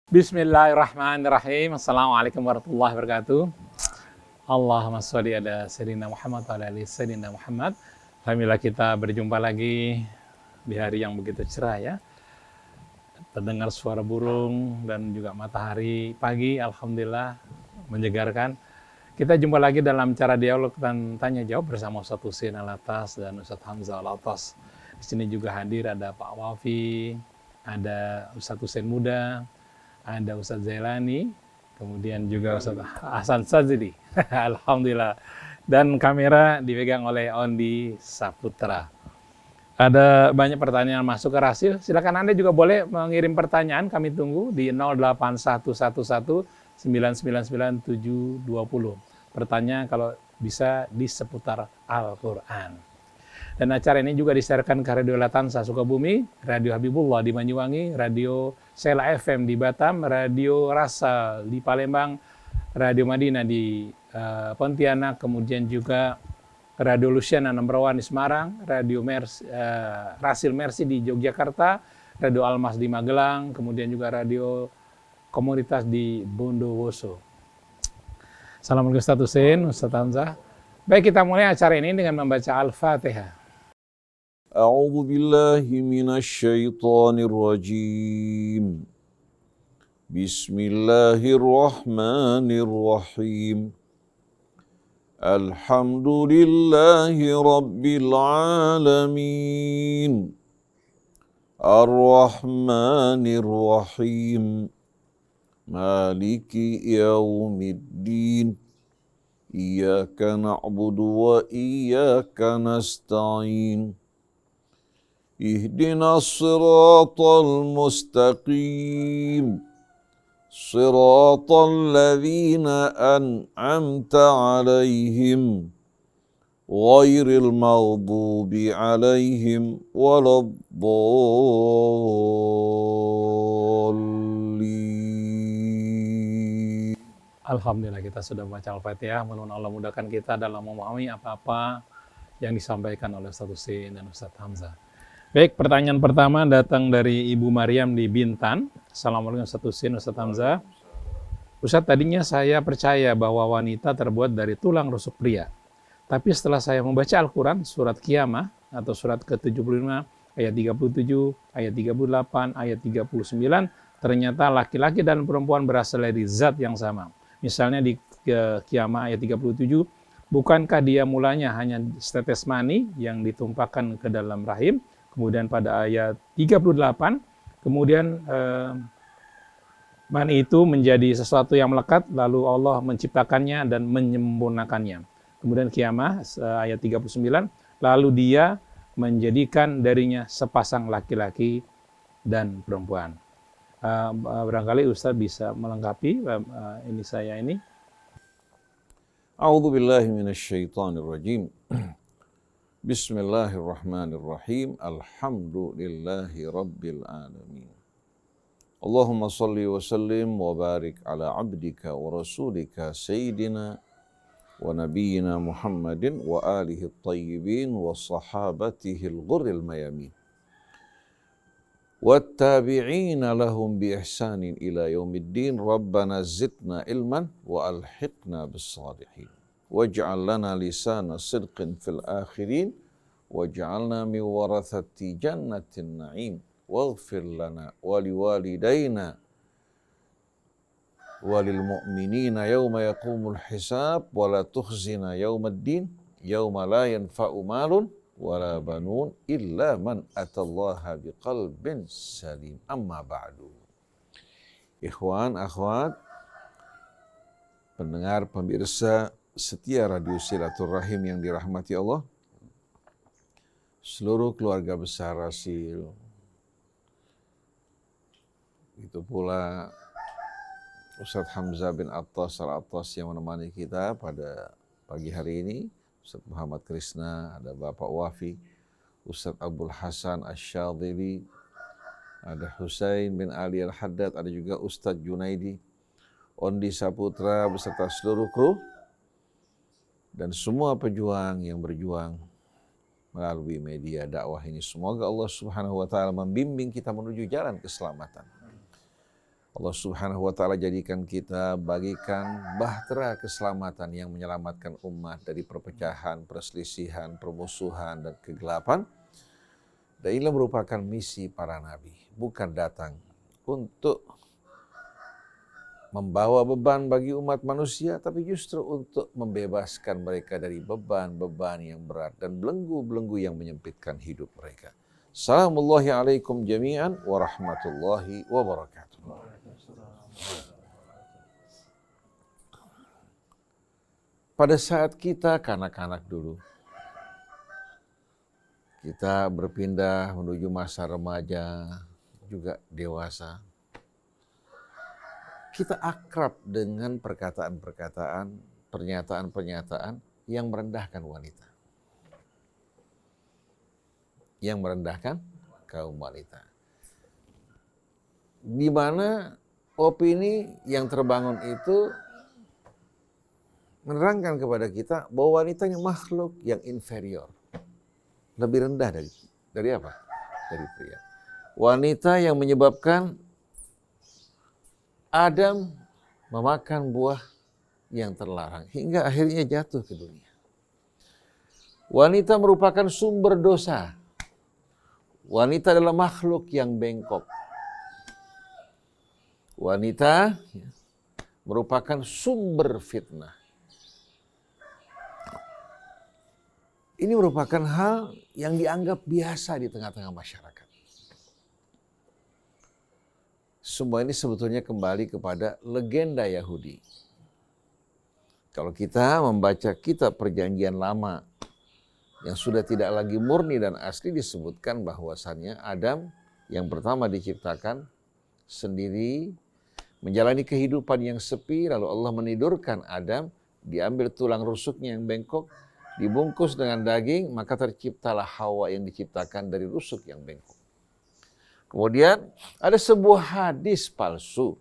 Bismillahirrahmanirrahim. Assalamualaikum warahmatullahi wabarakatuh. Allahumma sholli ala sayyidina Muhammad wa ala ali sayyidina Muhammad. Alhamdulillah kita berjumpa lagi di hari yang begitu cerah ya. Terdengar suara burung dan juga matahari pagi, alhamdulillah menyegarkan. Kita jumpa lagi dalam cara dialog dan tanya jawab bersama Ustaz Husein Alatas dan Ustaz Hamzah Alatas. Di sini juga hadir ada Pak Wafi, ada Ustaz Husein Muda, ada Ustaz Zailani, kemudian juga Ustaz Hasan Sadzili. Alhamdulillah. Dan kamera dipegang oleh Ondi Saputra. Ada banyak pertanyaan masuk ke Rasil. Silakan Anda juga boleh mengirim pertanyaan. Kami tunggu di 08111999720. Pertanyaan kalau bisa di seputar Al-Quran. Dan acara ini juga disiarkan ke Radio Latansa Sukabumi, Radio Habibullah di Banyuwangi, Radio Sela FM di Batam, Radio Rasa di Palembang, Radio Madinah di Pontianak, kemudian juga Radio Luciana Number One di Semarang, Radio Rasil Mercy di Yogyakarta, Radio Almas di Magelang, kemudian juga Radio Komunitas di Bondowoso. Assalamualaikum Ustaz Husein, Ustaz Hamzah. Baik, kita mulai acara ini dengan membaca Al-Fatihah. أعوذ بالله من الشيطان الرجيم بسم الله الرحمن الرحيم الحمد لله رب العالمين الرحمن الرحيم مالك يوم الدين إياك نعبد وإياك نستعين اهدنا الصراط المستقيم صراط الذين أنعمت عليهم غير المغضوب عليهم ولا الضالين. Alhamdulillah kita sudah baca Al-Fatihah. Mudah-mudahan Allah mudahkan kita dalam memahami apa-apa yang disampaikan oleh Ustaz Husein dan Ustaz Hamzah. Baik, pertanyaan pertama datang dari Ibu Maryam di Bintan. Assalamualaikum Ustaz Husein, Ustaz Hamzah. Ustaz, tadinya saya percaya bahwa wanita terbuat dari tulang rusuk pria. Tapi setelah saya membaca Al-Quran, surat Qiyamah atau surat ke-75, ayat 37, ayat 38, ayat 39, ternyata laki-laki dan perempuan berasal dari zat yang sama. Misalnya di Qiyamah ayat 37, bukankah dia mulanya hanya setetes mani yang ditumpahkan ke dalam rahim? Kemudian pada ayat 38, kemudian mani itu menjadi sesuatu yang melekat, lalu Allah menciptakannya dan menyempurnakannya. Kemudian Qiyamah ayat 39, lalu dia menjadikan darinya sepasang laki-laki dan perempuan. Barangkali Ustaz bisa melengkapi ini saya ini. A'udzu billahi minasyaitonir rajim. Bismillahirrahmanirrahim. Alhamdulillahi rabbil alamin. Allahumma salli wa sallim wa barik ala abdika wa rasulika sayyidina wa nabiyyina Muhammadin wa alihi at-tayyibin wa sahabatihi al-ghurril mayamin. والتابعين لهم بإحسان إلى يوم الدين ربنا زدنا علما وألحقنا بالصالحين واجعل لنا لسان صدق في الآخرين واجعلنا من ورثة جنة النعيم واغفر لنا ولوالدينا وللمؤمنين يوم يقوم الحساب ولا تخزنا يوم الدين يوم لا ينفع مال wala banun illa man atallaha biqalbin salim. Amma ba'du. Ikhwan, akhwat, pendengar, pemirsa setia Radio Silaturrahim yang dirahmati Allah, seluruh keluarga besar Rasil, itu pula Ustaz Hamzah bin Attas Al-Attas yang menemani kita pada pagi hari ini, Ustaz Muhammad Krisna, ada Bapak Wafi, Ustaz Abdul Hasan Asyadzili, ada Husain bin Ali Al-Haddad, ada juga Ustaz Junaidi, Ondi Saputra beserta seluruh kru, dan semua pejuang yang berjuang melalui media dakwah ini. Semoga Allah Subhanahu wa taala membimbing kita menuju jalan keselamatan. Allah Subhanahu wa taala jadikan kita bagikan bahtera keselamatan yang menyelamatkan umat dari perpecahan, perselisihan, permusuhan dan kegelapan. Dan ini merupakan misi para nabi, bukan datang untuk membawa beban bagi umat manusia, tapi justru untuk membebaskan mereka dari beban-beban yang berat dan belenggu-belenggu yang menyempitkan hidup mereka. Assalamualaikum jami'an wa rahmatullahi wa barakatuh. Pada saat kita kanak-kanak dulu, kita berpindah menuju masa remaja, juga dewasa. Kita akrab dengan perkataan-perkataan, pernyataan-pernyataan yang merendahkan wanita. Yang merendahkan kaum wanita. Di mana opini yang terbangun itu menerangkan kepada kita bahwa wanitanya makhluk yang inferior. Lebih rendah dari apa? Dari pria. Wanita yang menyebabkan Adam memakan buah yang terlarang hingga akhirnya jatuh ke dunia. Wanita merupakan sumber dosa. Wanita adalah makhluk yang bengkok. Wanita merupakan sumber fitnah. Ini merupakan hal yang dianggap biasa di tengah-tengah masyarakat. Semua ini sebetulnya kembali kepada legenda Yahudi. Kalau kita membaca kitab Perjanjian Lama yang sudah tidak lagi murni dan asli, disebutkan bahwasannya Adam yang pertama diciptakan sendiri, menjalani kehidupan yang sepi, lalu Allah menidurkan Adam, diambil tulang rusuknya yang bengkok, dibungkus dengan daging, maka terciptalah Hawa yang diciptakan dari rusuk yang bengkok. Kemudian ada sebuah hadis palsu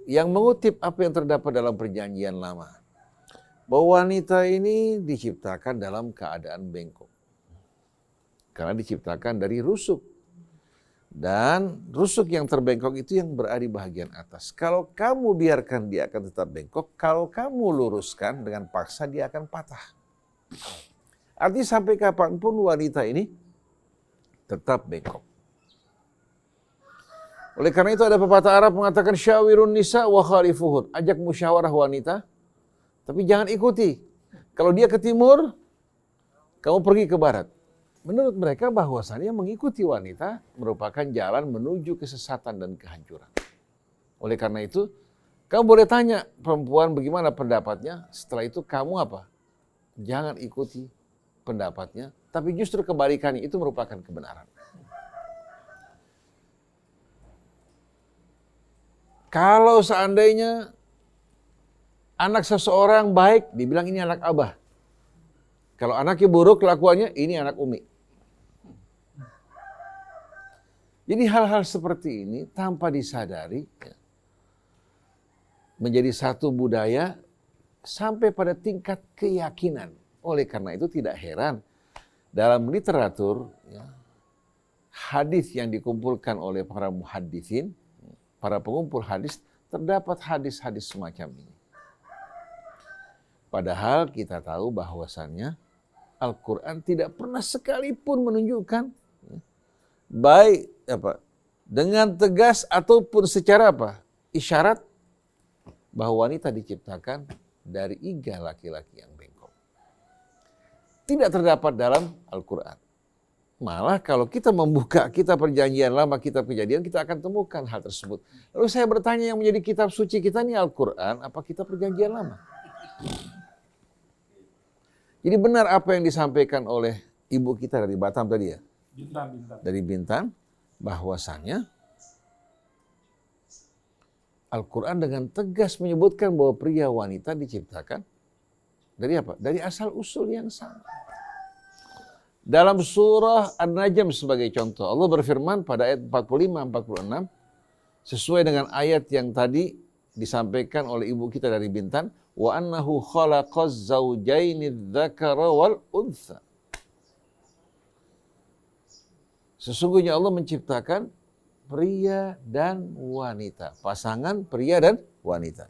yang mengutip apa yang terdapat dalam Perjanjian Lama, bahwa wanita ini diciptakan dalam keadaan bengkok karena diciptakan dari rusuk. Dan rusuk yang terbengkok itu yang berada di bagian atas. Kalau kamu biarkan, dia akan tetap bengkok. Kalau kamu luruskan dengan paksa, dia akan patah. Artinya sampai kapanpun wanita ini tetap bengkok. Oleh karena itu ada pepatah Arab mengatakan syawirun nisa wa khalifuhun. Ajak musyawarah wanita, tapi jangan ikuti. Kalau dia ke timur, kamu pergi ke barat. Menurut mereka bahwasannya mengikuti wanita merupakan jalan menuju kesesatan dan kehancuran. Oleh karena itu, kamu boleh tanya perempuan bagaimana pendapatnya, setelah itu kamu apa? Jangan ikuti pendapatnya, tapi justru kebalikannya itu merupakan kebenaran. Kalau seandainya anak seseorang baik, dibilang ini anak abah. Kalau anaknya buruk kelakuannya, ini anak umi. Jadi hal-hal seperti ini tanpa disadari menjadi satu budaya sampai pada tingkat keyakinan. Oleh karena itu tidak heran dalam literatur hadis yang dikumpulkan oleh para muhaddisin, para pengumpul hadis, terdapat hadis-hadis semacam ini. Padahal kita tahu bahwasannya Al-Quran tidak pernah sekalipun menunjukkan baik dengan tegas ataupun secara isyarat bahwa wanita diciptakan dari iga laki-laki yang bengkok. Tidak terdapat dalam Al-Quran. Malah kalau kita membuka kitab Perjanjian Lama, kitab Kejadian, kita akan temukan hal tersebut. Lalu saya bertanya, yang menjadi kitab suci kita ini Al-Quran apa kitab Perjanjian Lama? Jadi benar apa yang disampaikan oleh ibu kita dari Batam tadi ya? Dari Bintan, bahwasannya Al-Quran dengan tegas menyebutkan bahwa pria wanita diciptakan dari apa? Dari asal usul yang sama. Dalam surah An-Najm sebagai contoh, Allah berfirman pada ayat 45-46, sesuai dengan ayat yang tadi disampaikan oleh ibu kita dari Bintan, wa annahu khalaqaz zawjaini dzakara wal untha. Sesungguhnya Allah menciptakan pria dan wanita. Pasangan pria dan wanita.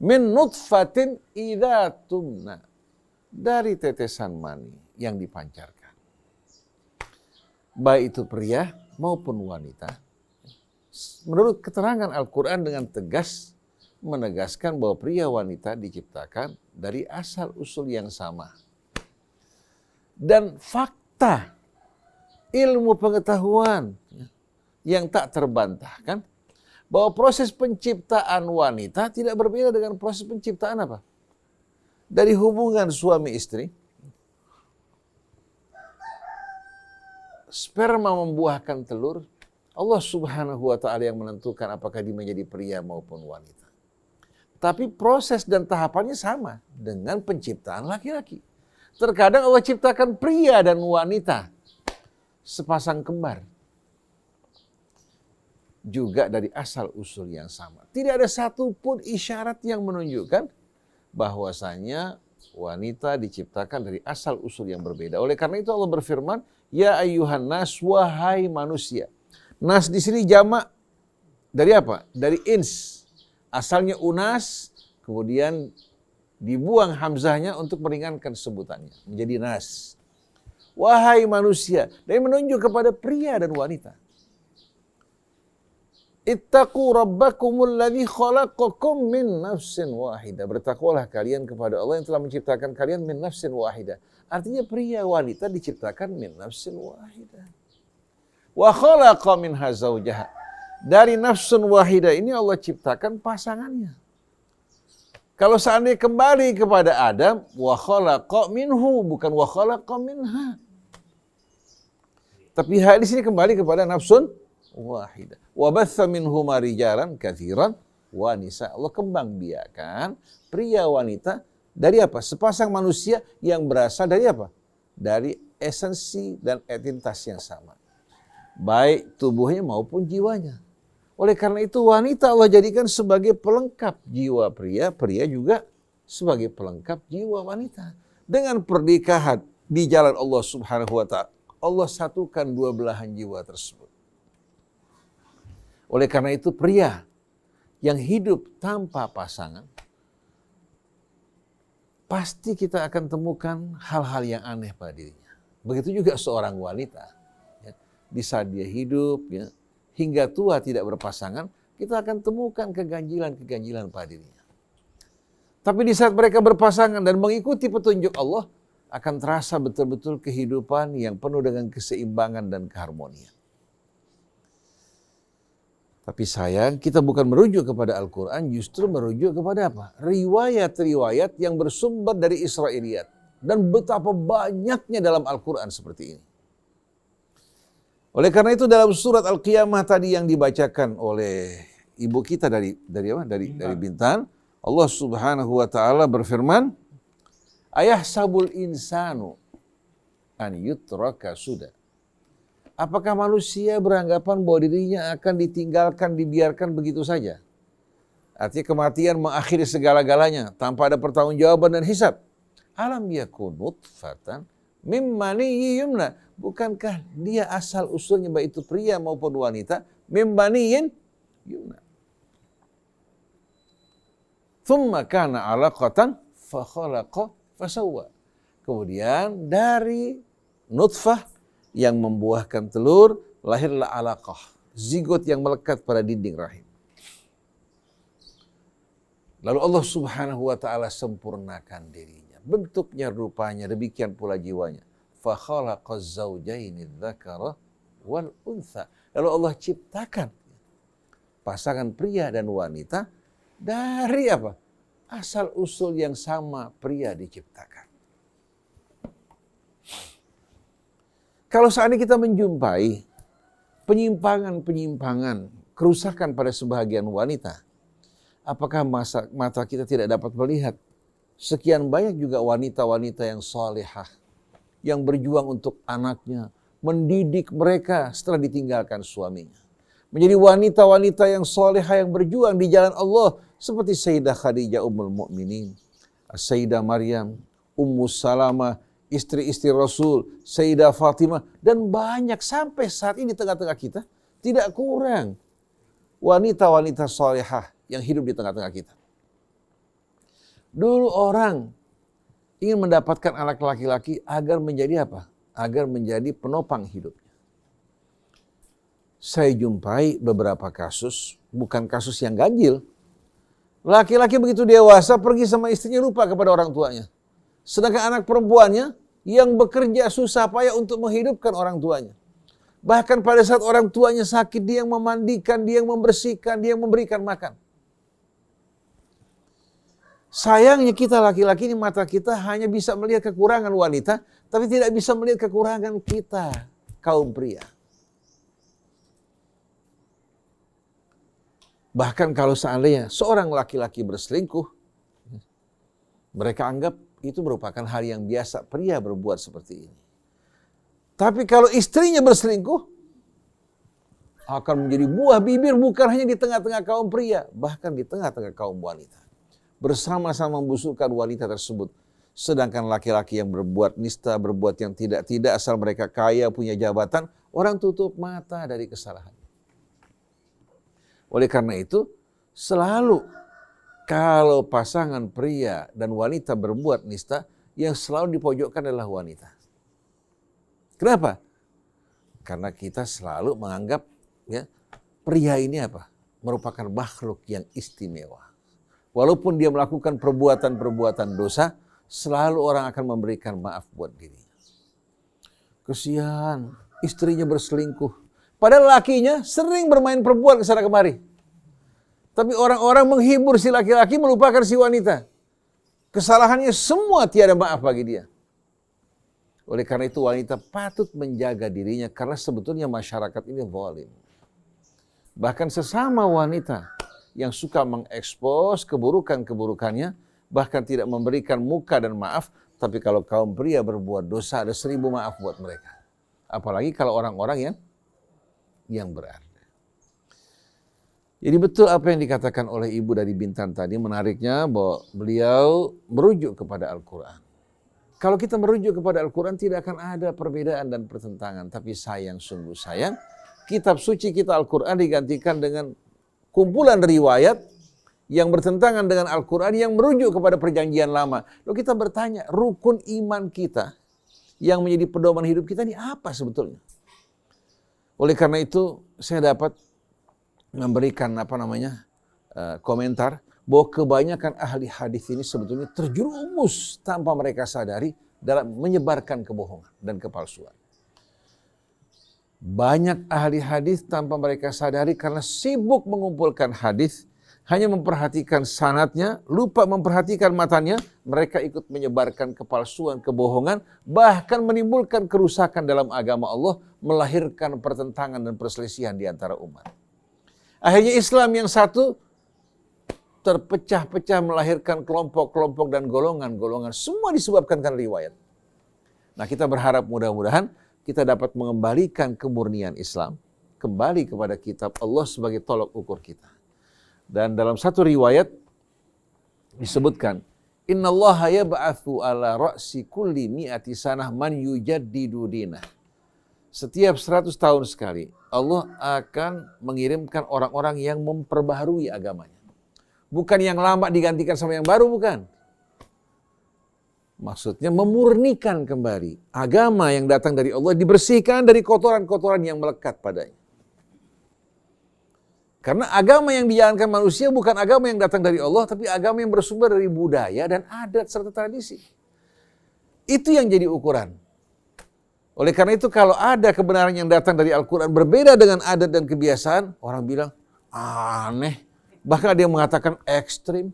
Min nutfatin idza tumna. Dari tetesan mani yang dipancarkan. Baik itu pria maupun wanita. Menurut keterangan Al-Quran dengan tegas menegaskan bahwa pria wanita diciptakan dari asal usul yang sama. Dan fakta ilmu pengetahuan yang tak terbantahkan bahwa proses penciptaan wanita tidak berbeda dengan proses penciptaan apa? Dari hubungan suami istri. Sperma membuahkan telur, Allah Subhanahu wa ta'ala yang menentukan apakah dia menjadi pria maupun wanita. Tapi proses dan tahapannya sama dengan penciptaan laki-laki. Terkadang Allah ciptakan pria dan wanita, sepasang kembar. Juga dari asal usul yang sama. Tidak ada satupun isyarat yang menunjukkan bahwasanya wanita diciptakan dari asal usul yang berbeda. Oleh karena itu Allah berfirman, ya ayyuhan nas, wahai manusia. Nas di sini jamak dari apa? Dari ins. Asalnya unas, kemudian dibuang hamzahnya untuk meringankan sebutannya. Menjadi nas. Wahai manusia. Dan menunjuk kepada pria dan wanita. Ittaqu rabbakumul ladzi khalaqakum min nafsin wahidah. Bertakwalah kalian kepada Allah yang telah menciptakan kalian min nafsin wahidah. Artinya pria wanita diciptakan min nafsin wahidah. Wa khalaqa minha zawjaha. Dari nafsun wahidah ini Allah ciptakan pasangannya. Kalau seandainya kembali kepada Adam, wa khalaqa minhu, bukan wa khalaqa minha. Tapi hal di sini kembali kepada nafsun wahidah. Wa batha minhuma rijalan katsiran wa nisa. Allah kembang biakan pria wanita dari apa? Sepasang manusia yang berasal dari apa? Dari esensi dan entitas yang sama. Baik tubuhnya maupun jiwanya. Oleh karena itu wanita Allah jadikan sebagai pelengkap jiwa pria, pria juga sebagai pelengkap jiwa wanita. Dengan pernikahan di jalan Allah Subhanahu wa ta'ala, Allah satukan dua belahan jiwa tersebut. Oleh karena itu pria yang hidup tanpa pasangan, pasti kita akan temukan hal-hal yang aneh pada dirinya. Begitu juga seorang wanita. Di saat dia hidup, hingga tua tidak berpasangan, kita akan temukan keganjilan-keganjilan pada dirinya. Tapi di saat mereka berpasangan dan mengikuti petunjuk Allah, akan terasa betul-betul kehidupan yang penuh dengan keseimbangan dan keharmonian. Tapi sayang, kita bukan merujuk kepada Al-Quran, justru merujuk kepada apa? Riwayat-riwayat yang bersumber dari Israiliyat. Dan betapa banyaknya dalam Al-Quran seperti ini. Oleh karena itu dalam surat Al-Qiyamah tadi yang dibacakan oleh ibu kita dari Bintan, Allah Subhanahu wa taala berfirman, ayahsabul insanu an yutraka suda. Apakah manusia beranggapan bahwa dirinya akan ditinggalkan, dibiarkan begitu saja? Artinya kematian mengakhiri segala-galanya tanpa ada pertanggungjawaban dan hisab. Alam yakun nutfatan mim maniyyin yumna. Bukankah dia asal usulnya baik itu pria maupun wanita mim maniyyin yumna. Thumma kana 'alaqatan fa khalaqa fasawwa. Kemudian dari nutfah yang membuahkan telur, lahirlah alaqah, zigot yang melekat pada dinding rahim. Lalu Allah Subhanahu wa taala sempurnakan dirinya, bentuknya, rupanya, demikian pula jiwanya. Fa khalaqaz zawjaini dzakara wal untha. Lalu Allah ciptakan pasangan pria dan wanita dari apa? Asal usul yang sama, pria diciptakan. Kalau seandainya kita menjumpai penyimpangan-penyimpangan, kerusakan pada sebahagian wanita, apakah mata kita tidak dapat melihat sekian banyak juga wanita-wanita yang salihah, yang berjuang untuk anaknya, mendidik mereka setelah ditinggalkan suaminya. Menjadi wanita-wanita yang salihah yang berjuang di jalan Allah, seperti Sayyidah Khadijah Ummul Mukminin, Sayyidah Maryam, Ummu Salamah, istri-istri Rasul, Sayyidah Fatimah, dan banyak sampai saat ini di tengah-tengah kita tidak kurang wanita-wanita salihah yang hidup di tengah-tengah kita. Dulu orang ingin mendapatkan anak laki-laki agar menjadi apa? Agar menjadi penopang hidupnya. Saya jumpai beberapa kasus, bukan kasus yang ganjil. Laki-laki begitu dewasa pergi sama istrinya lupa kepada orang tuanya. Sedangkan anak perempuannya yang bekerja susah payah untuk menghidupkan orang tuanya. Bahkan pada saat orang tuanya sakit, dia yang memandikan, dia yang membersihkan, dia yang memberikan makan. Sayangnya kita laki-laki ini mata kita hanya bisa melihat kekurangan wanita, tapi tidak bisa melihat kekurangan kita, kaum pria. Bahkan kalau seandainya seorang laki-laki berselingkuh, mereka anggap itu merupakan hal yang biasa pria berbuat seperti ini. Tapi kalau istrinya berselingkuh, akan menjadi buah bibir bukan hanya di tengah-tengah kaum pria, bahkan di tengah-tengah kaum wanita. Bersama-sama membusukkan wanita tersebut. Sedangkan laki-laki yang berbuat nista, berbuat yang tidak-tidak, asal mereka kaya, punya jabatan, orang tutup mata dari kesalahan. Oleh karena itu, selalu kalau pasangan pria dan wanita berbuat nista, yang selalu dipojokkan adalah wanita. Kenapa? Karena kita selalu menganggap ya, pria ini apa? Merupakan makhluk yang istimewa. Walaupun dia melakukan perbuatan-perbuatan dosa, selalu orang akan memberikan maaf buat dirinya. Kesian, istrinya berselingkuh. Padahal lakinya sering bermain perempuan kesana kemari. Tapi orang-orang menghibur si laki-laki melupakan si wanita. Kesalahannya semua tiada maaf bagi dia. Oleh karena itu wanita patut menjaga dirinya karena sebetulnya masyarakat ini zalim. Bahkan sesama wanita yang suka mengekspos keburukan-keburukannya, bahkan tidak memberikan muka dan maaf, tapi kalau kaum pria berbuat dosa ada 1000 maaf buat mereka. Apalagi kalau orang-orang yang berada. Jadi betul apa yang dikatakan oleh ibu dari Bintan tadi, menariknya bahwa beliau merujuk kepada Al-Quran. Kalau kita merujuk kepada Al-Quran tidak akan ada perbedaan dan pertentangan. Tapi sayang, sungguh sayang, kitab suci kita Al-Quran digantikan dengan kumpulan riwayat yang bertentangan dengan Al-Quran yang merujuk kepada perjanjian lama. Lalu kita bertanya, rukun iman kita yang menjadi pedoman hidup kita ini apa sebetulnya? Oleh karena itu saya dapat memberikan komentar bahwa kebanyakan ahli hadis ini sebetulnya terjerumus tanpa mereka sadari dalam menyebarkan kebohongan dan kepalsuan. Banyak ahli hadis tanpa mereka sadari karena sibuk mengumpulkan hadis, hanya memperhatikan sanadnya, lupa memperhatikan matanya, mereka ikut menyebarkan kepalsuan, kebohongan, bahkan menimbulkan kerusakan dalam agama Allah, melahirkan pertentangan dan perselisihan di antara umat. Akhirnya Islam yang satu terpecah-pecah melahirkan kelompok-kelompok dan golongan-golongan. Semua disebabkan karena riwayat. Nah kita berharap mudah-mudahan kita dapat mengembalikan kemurnian Islam. Kembali kepada kitab Allah sebagai tolok ukur kita. Dan dalam satu riwayat disebutkan, Innallaha yab'atsu ala ra'si kulli mi'ati sanah man yujaddidu dinah. Setiap 100 tahun sekali, Allah akan mengirimkan orang-orang yang memperbaharui agamanya. Bukan yang lama digantikan sama yang baru, bukan. Maksudnya memurnikan kembali. Agama yang datang dari Allah dibersihkan dari kotoran-kotoran yang melekat padanya. Karena agama yang dijalankan manusia bukan agama yang datang dari Allah, tapi agama yang bersumber dari budaya dan adat serta tradisi. Itu yang jadi ukuran. Oleh karena itu kalau ada kebenaran yang datang dari Al-Quran berbeda dengan adat dan kebiasaan, orang bilang aneh. Bahkan ada yang mengatakan ekstrim.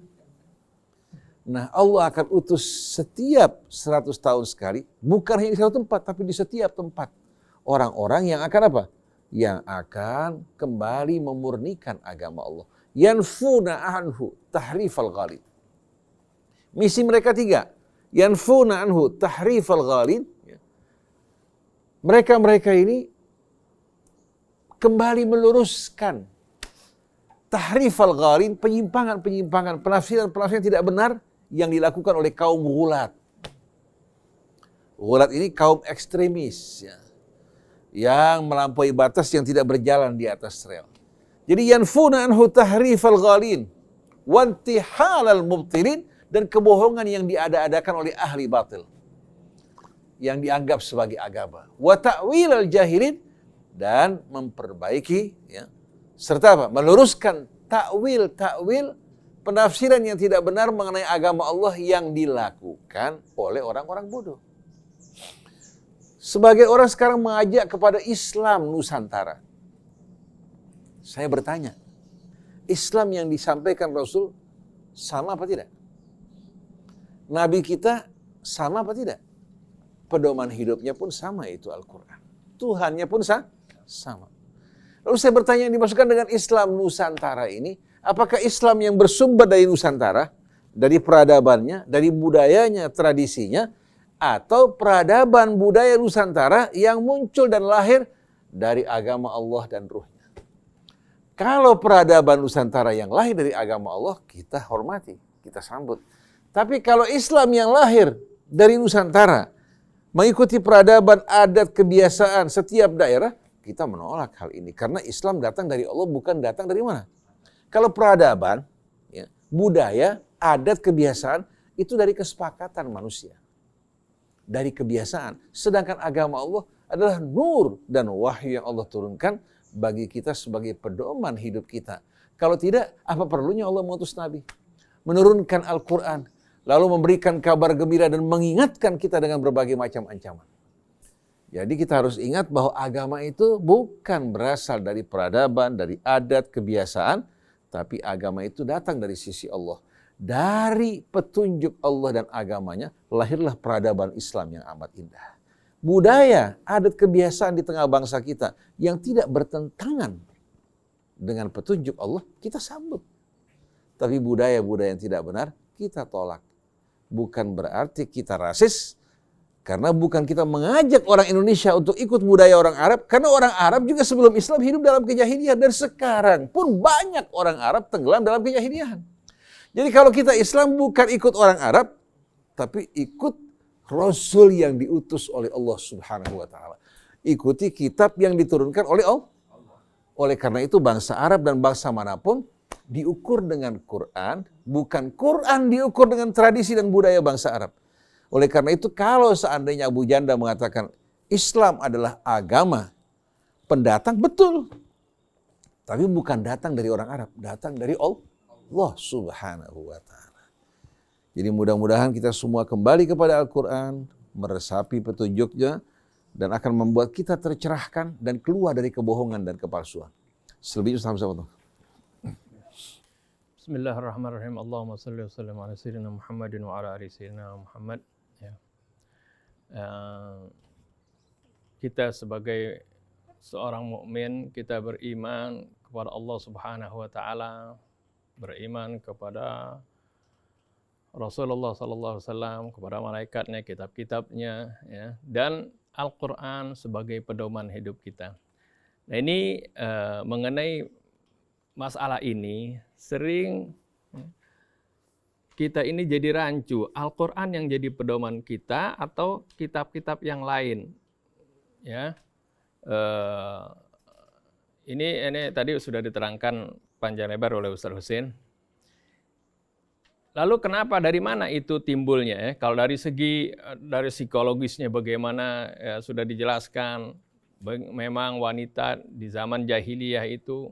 Nah Allah akan utus setiap 100 tahun sekali, bukan hanya di satu tempat, tapi di setiap tempat. Orang-orang yang akan apa? Yang akan kembali memurnikan agama Allah. Yanfuna anhu tahrifal ghalib. Misi mereka 3. Yanfuna anhu tahrifal ghalib. Mereka ini kembali meluruskan tahrifal ghalin, penyimpangan-penyimpangan, penafsiran-penafsiran tidak benar yang dilakukan oleh kaum ghulat. Ghulat ini kaum ekstremis. Ya. yang melampaui batas, yang tidak berjalan di atas rel. Jadi yanfuna anhu tahrifal ghalin wa intihalal mubtilin, dan kebohongan yang diada-adakan oleh ahli batil yang dianggap sebagai agama, wa ta'wilal jahilin, dan memperbaiki ya, serta apa? Meluruskan takwil penafsiran yang tidak benar mengenai agama Allah yang dilakukan oleh orang-orang bodoh. Sebagai orang sekarang mengajak kepada Islam Nusantara, saya bertanya, Islam yang disampaikan Rasul sama apa tidak? Nabi kita sama apa tidak? Pedoman hidupnya pun sama, itu Al-Quran. Tuhannya pun sama. Lalu saya bertanya, yang dimaksudkan dengan Islam Nusantara ini, apakah Islam yang bersumber dari Nusantara, dari peradabannya, dari budayanya, tradisinya, atau peradaban budaya Nusantara yang muncul dan lahir dari agama Allah dan ruhnya? Kalau peradaban Nusantara yang lahir dari agama Allah, kita hormati, kita sambut. Tapi kalau Islam yang lahir dari Nusantara, mengikuti peradaban, adat, kebiasaan setiap daerah, kita menolak hal ini. Karena Islam datang dari Allah, bukan datang dari mana? Kalau peradaban, ya, budaya, adat, kebiasaan, itu dari kesepakatan manusia. Dari kebiasaan. Sedangkan agama Allah adalah nur dan wahyu yang Allah turunkan bagi kita sebagai pedoman hidup kita. Kalau tidak, apa perlunya Allah mengutus Nabi? Menurunkan Al-Quran, lalu memberikan kabar gembira dan mengingatkan kita dengan berbagai macam ancaman. Jadi kita harus ingat bahwa agama itu bukan berasal dari peradaban, dari adat, kebiasaan, tapi agama itu datang dari sisi Allah. Dari petunjuk Allah dan agamanya, lahirlah peradaban Islam yang amat indah. Budaya, adat, kebiasaan di tengah bangsa kita yang tidak bertentangan dengan petunjuk Allah, kita sambut. Tapi budaya-budaya yang tidak benar, kita tolak. Bukan berarti kita rasis, karena bukan kita mengajak orang Indonesia untuk ikut budaya orang Arab, karena orang Arab juga sebelum Islam hidup dalam kejahilian, dan sekarang pun banyak orang Arab tenggelam dalam kejahilian. Jadi kalau kita Islam bukan ikut orang Arab, tapi ikut Rasul yang diutus oleh Allah Subhanahu wa Ta'ala. Ikuti kitab yang diturunkan oleh Allah. Oleh karena itu bangsa Arab dan bangsa manapun diukur dengan Quran, bukan Quran diukur dengan tradisi dan budaya bangsa Arab. Oleh karena itu kalau seandainya Abu Janda mengatakan Islam adalah agama pendatang, betul. Tapi bukan datang dari orang Arab, datang dari Allah Subhanahu wa Ta'ala. Jadi mudah-mudahan kita semua kembali kepada Al-Quran, meresapi petunjuknya, dan akan membuat kita tercerahkan dan keluar dari kebohongan dan kepalsuan. Selebihnya sama-sama. Bismillahirrahmanirrahim. Allahumma salli wa sallim ala sayyidina Muhammadin wa ala ali sayyidina Muhammad. Ya. Kita sebagai seorang mukmin, kita beriman kepada Allah Subhanahu wa Ta'ala, beriman kepada Rasulullah sallallahu alaihi wasallam, kepada malaikatnya, kitab-kitabnya, ya, dan Al-Quran sebagai pedoman hidup kita. Nah ini mengenai masalah ini sering kita ini jadi rancu, Al-Quran yang jadi pedoman kita atau kitab-kitab yang lain, ya. Ini tadi sudah diterangkan panjang lebar oleh Ustaz Husin. Lalu kenapa, dari mana itu timbulnya? Ya? Kalau dari segi dari psikologisnya bagaimana, ya, sudah dijelaskan. Memang wanita di zaman jahiliyah itu,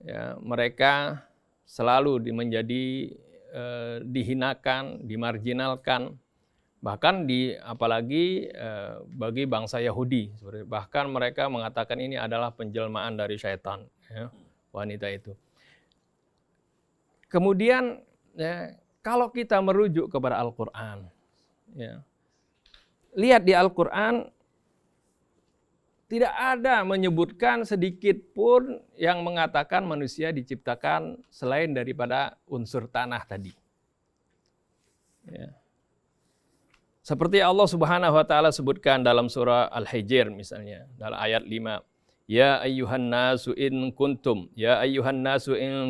ya, mereka selalu menjadi dihinakan, dimarginalkan. Bahkan apalagi bagi bangsa Yahudi, bahkan mereka mengatakan ini adalah penjelmaan dari syaitan, ya, wanita itu. Kemudian, ya, kalau kita merujuk kepada Al-Quran, ya, lihat di Al-Quran tidak ada menyebutkan sedikit pun yang mengatakan manusia diciptakan selain daripada unsur tanah tadi. Ya. Seperti Allah Subhanahu wa Ta'ala sebutkan dalam surah Al-Hijr misalnya, dalam ayat 5. Ya ayyuhan nasu in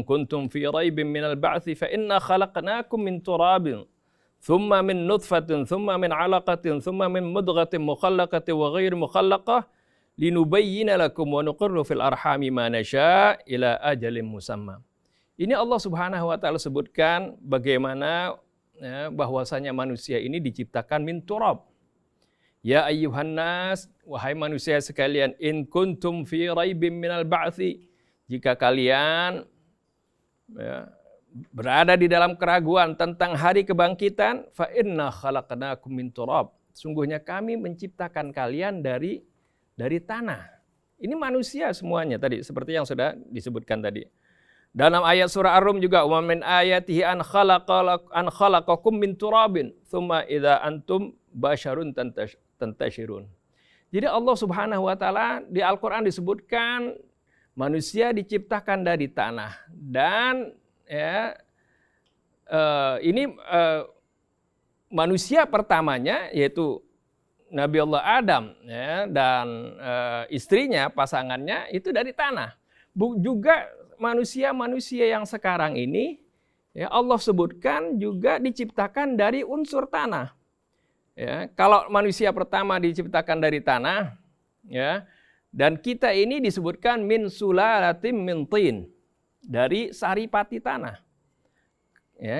kuntum fi raibin minal ba'thi fa inna khalaqnakum min turabin thumma min nutfatin thumma min 'alaqatin thumma min mudghatin mukhallaqatin wa ghairi mukhallaqah linubayyina lakum wa nuqirru fil arhami ma nasya ila ajalin musamma. Ini Allah Subhanahu wa taala sebutkan bagaimana bahwasanya manusia ini diciptakan min turab. Ya ayyuhan nas, wahai manusia sekalian, in kuntum fi raibim minal ba'tsi, jika kalian berada di dalam keraguan tentang hari kebangkitan, fa inna khalaqnakum min turab. Sungguhnya kami menciptakan kalian dari tanah. Ini manusia semuanya tadi seperti yang sudah disebutkan tadi. Dalam ayat surah Ar-Rum juga, wa min ayatihi an khalaqakum min turabin tsumma idza antum basyarun tantashirun. Jadi Allah Subhanahu wa taala di Al-Qur'an disebutkan manusia diciptakan dari tanah dan manusia pertamanya yaitu Nabi Allah Adam dan istrinya, pasangannya itu dari tanah. Juga manusia-manusia yang sekarang ini Allah sebutkan juga diciptakan dari unsur tanah. Kalau manusia pertama diciptakan dari tanah, dan kita ini disebutkan min sulalatim min tin, dari saripati tanah.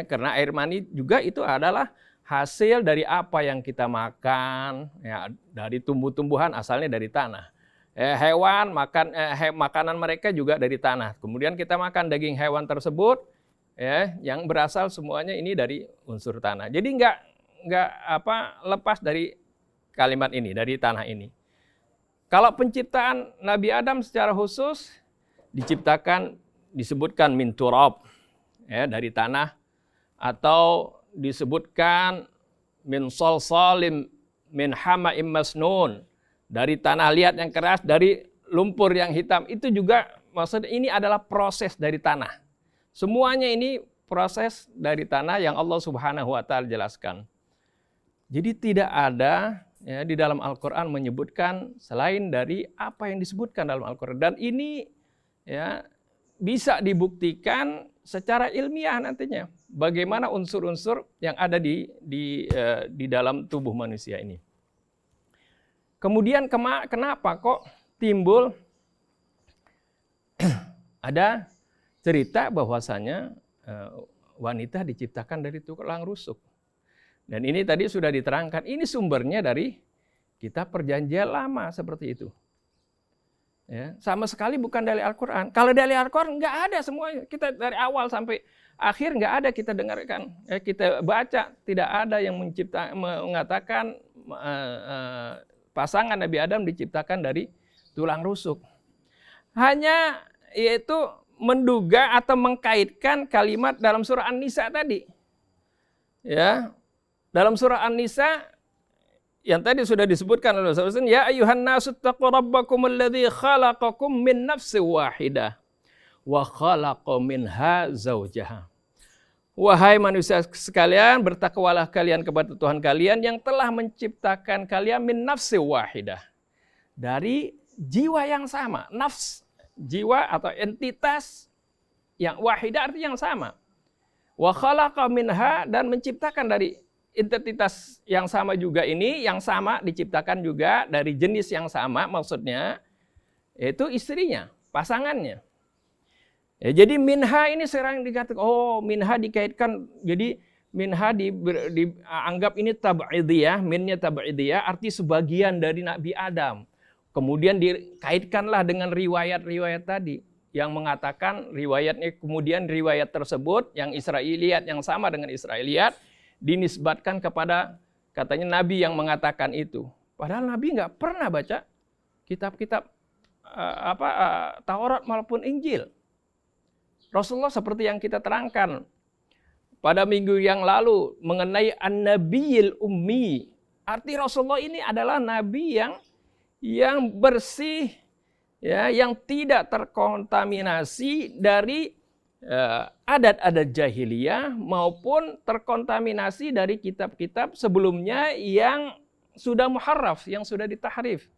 Karena air mani juga itu adalah hasil dari apa yang kita makan, dari tumbuh-tumbuhan asalnya dari tanah. Hewan makanan mereka juga dari tanah. Kemudian kita makan daging hewan tersebut, yang berasal semuanya ini dari unsur tanah. Jadi nggak lepas dari kalimat ini, dari tanah ini. Kalau penciptaan Nabi Adam secara khusus disebutkan min turab, dari tanah, atau disebutkan min salsalim min hama'im masnun, dari tanah liat yang keras, dari lumpur yang hitam. Itu juga maksudnya ini adalah proses dari tanah. Semuanya ini proses dari tanah yang Allah Subhanahu wa taala jelaskan. Jadi tidak ada di dalam Al-Qur'an menyebutkan selain dari apa yang disebutkan dalam Al-Qur'an, dan ini bisa dibuktikan secara ilmiah nantinya bagaimana unsur-unsur yang ada di dalam tubuh manusia ini. Kemudian kenapa kok timbul ada cerita bahwasanya wanita diciptakan dari tulang rusuk. Dan ini tadi sudah diterangkan, ini sumbernya dari kitab Perjanjian Lama seperti itu. Sama sekali bukan dari Al-Quran. Kalau dari Al-Quran nggak ada semuanya. Kita dari awal sampai akhir nggak ada kita dengarkan. Kita baca, tidak ada yang mengatakan pasangan Nabi Adam diciptakan dari tulang rusuk. Hanya yaitu menduga atau mengkaitkan kalimat dalam surah An-Nisa tadi. Dalam surah An-Nisa yang tadi sudah disebutkan oleh Rasulullah, ya ayyuhan nasu taqu rabbakum alladzi khalaqakum min nafsin wahidah wa khalaqa minha zawjaha. Wahai manusia sekalian, bertakwalah kalian kepada Tuhan kalian yang telah menciptakan kalian min nafsin wahidah, dari jiwa yang sama. Nafs, jiwa atau entitas yang wahidah artinya yang sama. Wa khalaqa minha, dan menciptakan dari identitas yang sama juga ini, yang sama diciptakan juga dari jenis yang sama, maksudnya itu istrinya, pasangannya. Jadi minha ini sering dikatakan, minha dikaitkan, jadi minha dianggap ini tab'idiyah, minnya tab'idiyah, arti sebagian dari Nabi Adam. Kemudian dikaitkanlah dengan riwayat-riwayat tadi, yang mengatakan riwayatnya, kemudian riwayat tersebut yang Israiliyat, yang sama dengan Israiliyat, dinisbatkan kepada katanya Nabi yang mengatakan itu. Padahal Nabi nggak pernah baca kitab-kitab Taurat maupun Injil. Rasulullah seperti yang kita terangkan pada minggu yang lalu mengenai An-Nabiyil Ummi. Arti Rasulullah ini adalah Nabi yang bersih, yang tidak terkontaminasi dari adat-adat jahiliyah maupun terkontaminasi dari kitab-kitab sebelumnya yang sudah muharraf, yang sudah ditahrif,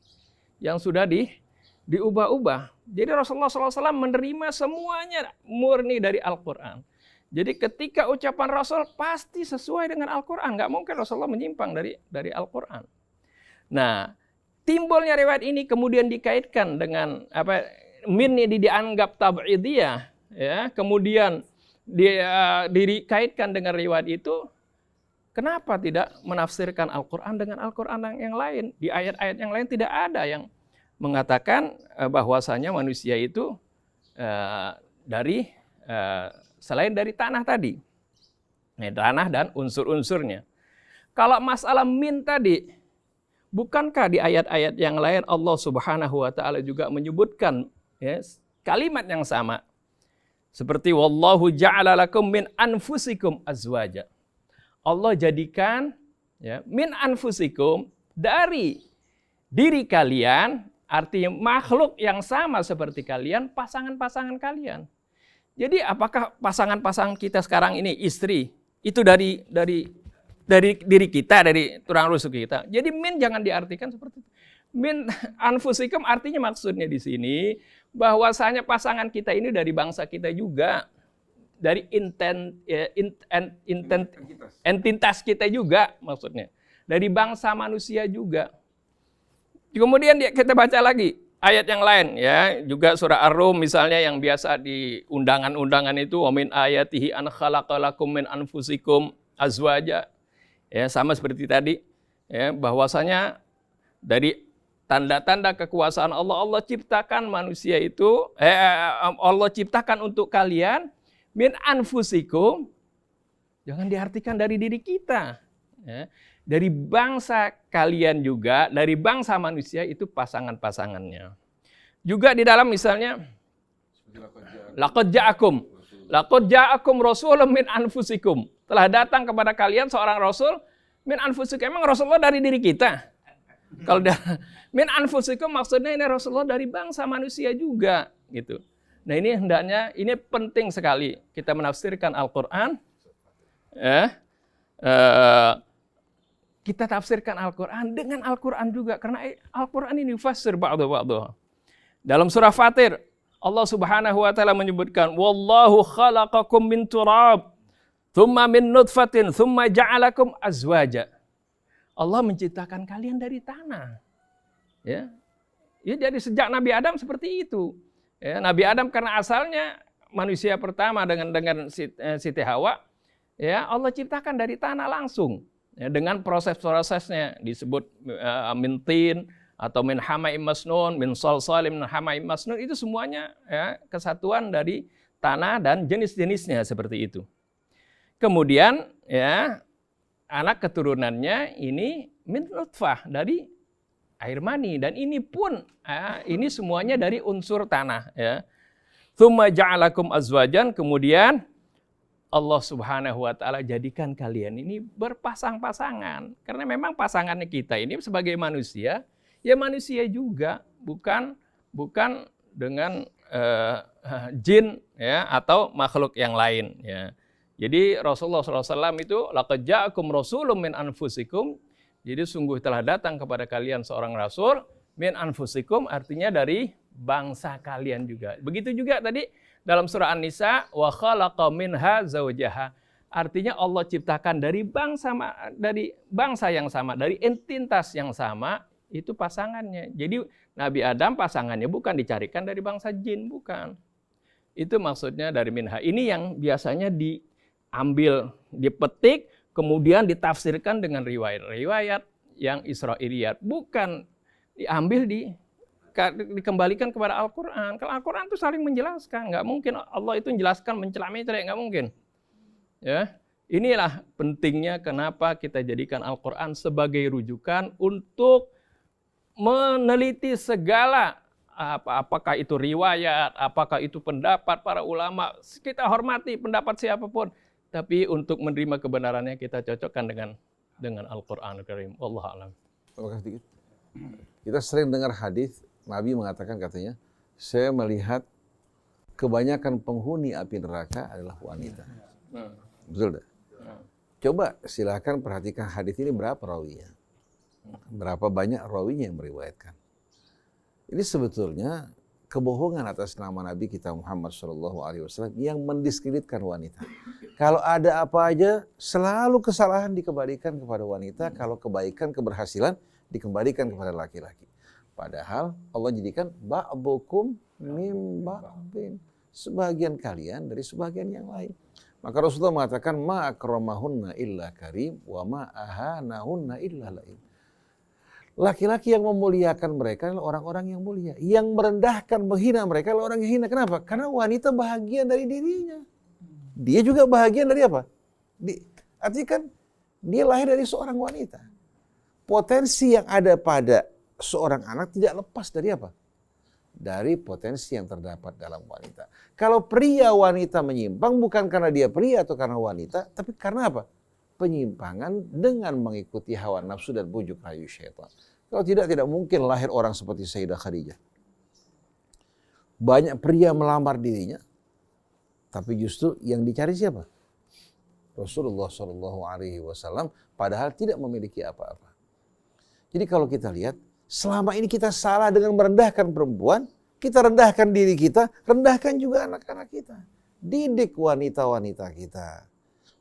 yang sudah diubah-ubah. Jadi Rasulullah SAW menerima semuanya murni dari Al-Quran. Jadi ketika ucapan Rasul pasti sesuai dengan Al-Quran, nggak mungkin Rasulullah menyimpang dari Al-Quran. Nah, timbulnya riwayat ini kemudian dikaitkan dengan min ini dianggap tab'idiyah, ya, kemudian dikaitkan dengan riwayat itu, kenapa tidak menafsirkan Al-Quran dengan Al-Quran yang lain? Di ayat-ayat yang lain tidak ada yang mengatakan bahwasanya manusia itu selain dari tanah tadi, tanah dan unsur-unsurnya. Kalau masalah min tadi, bukankah di ayat-ayat yang lain Allah Subhanahu wa taala juga menyebutkan, ya, kalimat yang sama? Seperti wallahu ja'ala lakum min anfusikum azwaja. Allah jadikan, ya, min anfusikum, dari diri kalian, artinya makhluk yang sama seperti kalian, pasangan-pasangan kalian. Jadi apakah pasangan-pasangan kita sekarang ini istri itu dari diri kita, dari tulang rusuk kita? Jadi min jangan diartikan seperti itu. Min anfusikum artinya maksudnya di sini bahwasanya pasangan kita ini dari bangsa kita juga, dari entitas kita juga, maksudnya dari bangsa manusia juga. Kemudian kita baca lagi ayat yang lain, ya, juga surah Ar-Rum misalnya yang biasa di undangan-undangan itu, wa min ayatihi an khalaqalakum min anfusikum azwaja. Ya, sama seperti tadi, ya, bahwasanya dari tanda-tanda kekuasaan Allah, Allah ciptakan manusia itu, Allah ciptakan untuk kalian min anfusikum, jangan diartikan dari diri kita, ya. Dari bangsa kalian juga, dari bangsa manusia itu pasangan-pasangannya. Juga di dalam misalnya laqad ja'akum rasulun min anfusikum. Telah datang kepada kalian seorang rasul min anfusikum. Emang Rasulullah dari diri kita? Kalau min anfusikum maksudnya ini Rasulullah dari bangsa manusia juga, gitu. Nah, ini hendaknya, ini penting sekali kita menafsirkan Al-Qur'an, ya. Kita tafsirkan Al-Quran dengan Al-Quran juga. Karena Al-Quran ini yufassir ba'du. Dalam surah Fatir, Allah Subhanahu wa taala menyebutkan, wallahu khalaqakum min turab, thumma min nutfatin, thumma ja'alakum azwaja. Allah menciptakan kalian dari tanah. Ya. Ya, jadi sejak Nabi Adam seperti itu. Ya, Nabi Adam karena asalnya manusia pertama dengan Siti Hawa, ya, Allah ciptakan dari tanah langsung. Ya, dengan proses-prosesnya disebut min tin atau min hamaim masnun, min salsalim min hamaim masnun, itu semuanya, ya, kesatuan dari tanah dan jenis-jenisnya seperti itu. Kemudian, ya, anak keturunannya ini min nutfah, dari air mani, dan ini pun ini semuanya dari unsur tanah, ya. Tsumma ja'alakum azwajan, kemudian Allah Subhanahu wa taala jadikan kalian ini berpasang-pasangan. Karena memang pasangannya kita ini sebagai manusia, ya manusia juga, bukan dengan jin, ya, atau makhluk yang lain, ya. Jadi Rasulullah SAW itu laqad ja'akum rasulun min anfusikum. Jadi sungguh telah datang kepada kalian seorang rasul min anfusikum, artinya dari bangsa kalian juga. Begitu juga tadi dalam surah An-Nisa, wa khalaqa minha zawjaha. Artinya Allah ciptakan dari bangsa yang sama, dari entitas yang sama, itu pasangannya. Jadi Nabi Adam pasangannya bukan dicarikan dari bangsa jin, bukan. Itu maksudnya dari minha. Ini yang biasanya diambil, dipetik, kemudian ditafsirkan dengan riwayat-riwayat yang Israiliyat. Bukan diambil dikembalikan kepada Al-Quran. Kalau Al-Quran itu saling menjelaskan, nggak mungkin Allah itu menjelaskan mencela-mencela, nggak mungkin. Ya, inilah pentingnya kenapa kita jadikan Al-Quran sebagai rujukan untuk meneliti segala apakah itu riwayat, apakah itu pendapat para ulama. Kita hormati pendapat siapapun, tapi untuk menerima kebenarannya kita cocokkan dengan Al-Quran Al-Karim. Wallahu a'lam. Kita sering dengar hadis Nabi mengatakan, katanya, saya melihat kebanyakan penghuni api neraka adalah wanita. Betul tak? Coba silakan perhatikan hadis ini berapa rawinya. Berapa banyak rawinya yang meriwayatkan. Ini sebetulnya kebohongan atas nama Nabi kita Muhammad SAW yang mendiskreditkan wanita. Kalau ada apa aja, selalu kesalahan dikembalikan kepada wanita. Kalau kebaikan, keberhasilan dikembalikan kepada laki-laki. Padahal Allah jadikan ba'dukum mim ba'din. Sebagian kalian dari sebagian yang lain. Maka Rasulullah mengatakan ma akramahunna illa karim wa ma ahanahunna illa laim. Laki-laki yang memuliakan mereka adalah orang-orang yang mulia. Yang merendahkan, menghina mereka adalah orang yang hina. Kenapa? Karena wanita bahagian dari dirinya. Dia juga bahagian dari apa? Artinya kan dia lahir dari seorang wanita. Potensi yang ada pada seorang anak tidak lepas dari apa? Dari potensi yang terdapat dalam wanita. Kalau pria wanita menyimpang bukan karena dia pria atau karena wanita, tapi karena apa? Penyimpangan dengan mengikuti hawa nafsu dan bujuk rayu syaitan. Kalau tidak mungkin lahir orang seperti Sayyidah Khadijah. Banyak pria melamar dirinya, tapi justru yang dicari siapa? Rasulullah SAW, padahal tidak memiliki apa-apa. Jadi kalau kita lihat, selama ini kita salah dengan merendahkan perempuan, kita rendahkan diri kita, rendahkan juga anak-anak kita. Didik wanita-wanita kita.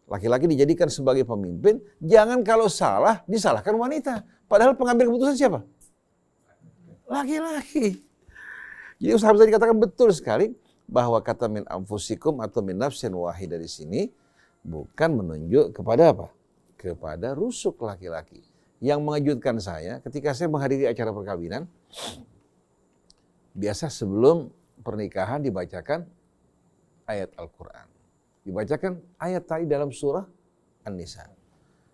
Laki-laki dijadikan sebagai pemimpin, jangan kalau salah disalahkan wanita. Padahal pengambil keputusan siapa? Laki-laki. Jadi sahabat tadi katakan betul sekali bahwa kata min anfusikum atau min nafsin wahidah di sini bukan menunjuk kepada apa? Kepada rusuk laki-laki. Yang mengejutkan saya ketika saya menghadiri acara perkawinan, biasa sebelum pernikahan dibacakan ayat Al-Quran. Dibacakan ayat tadi dalam surah An-Nisa.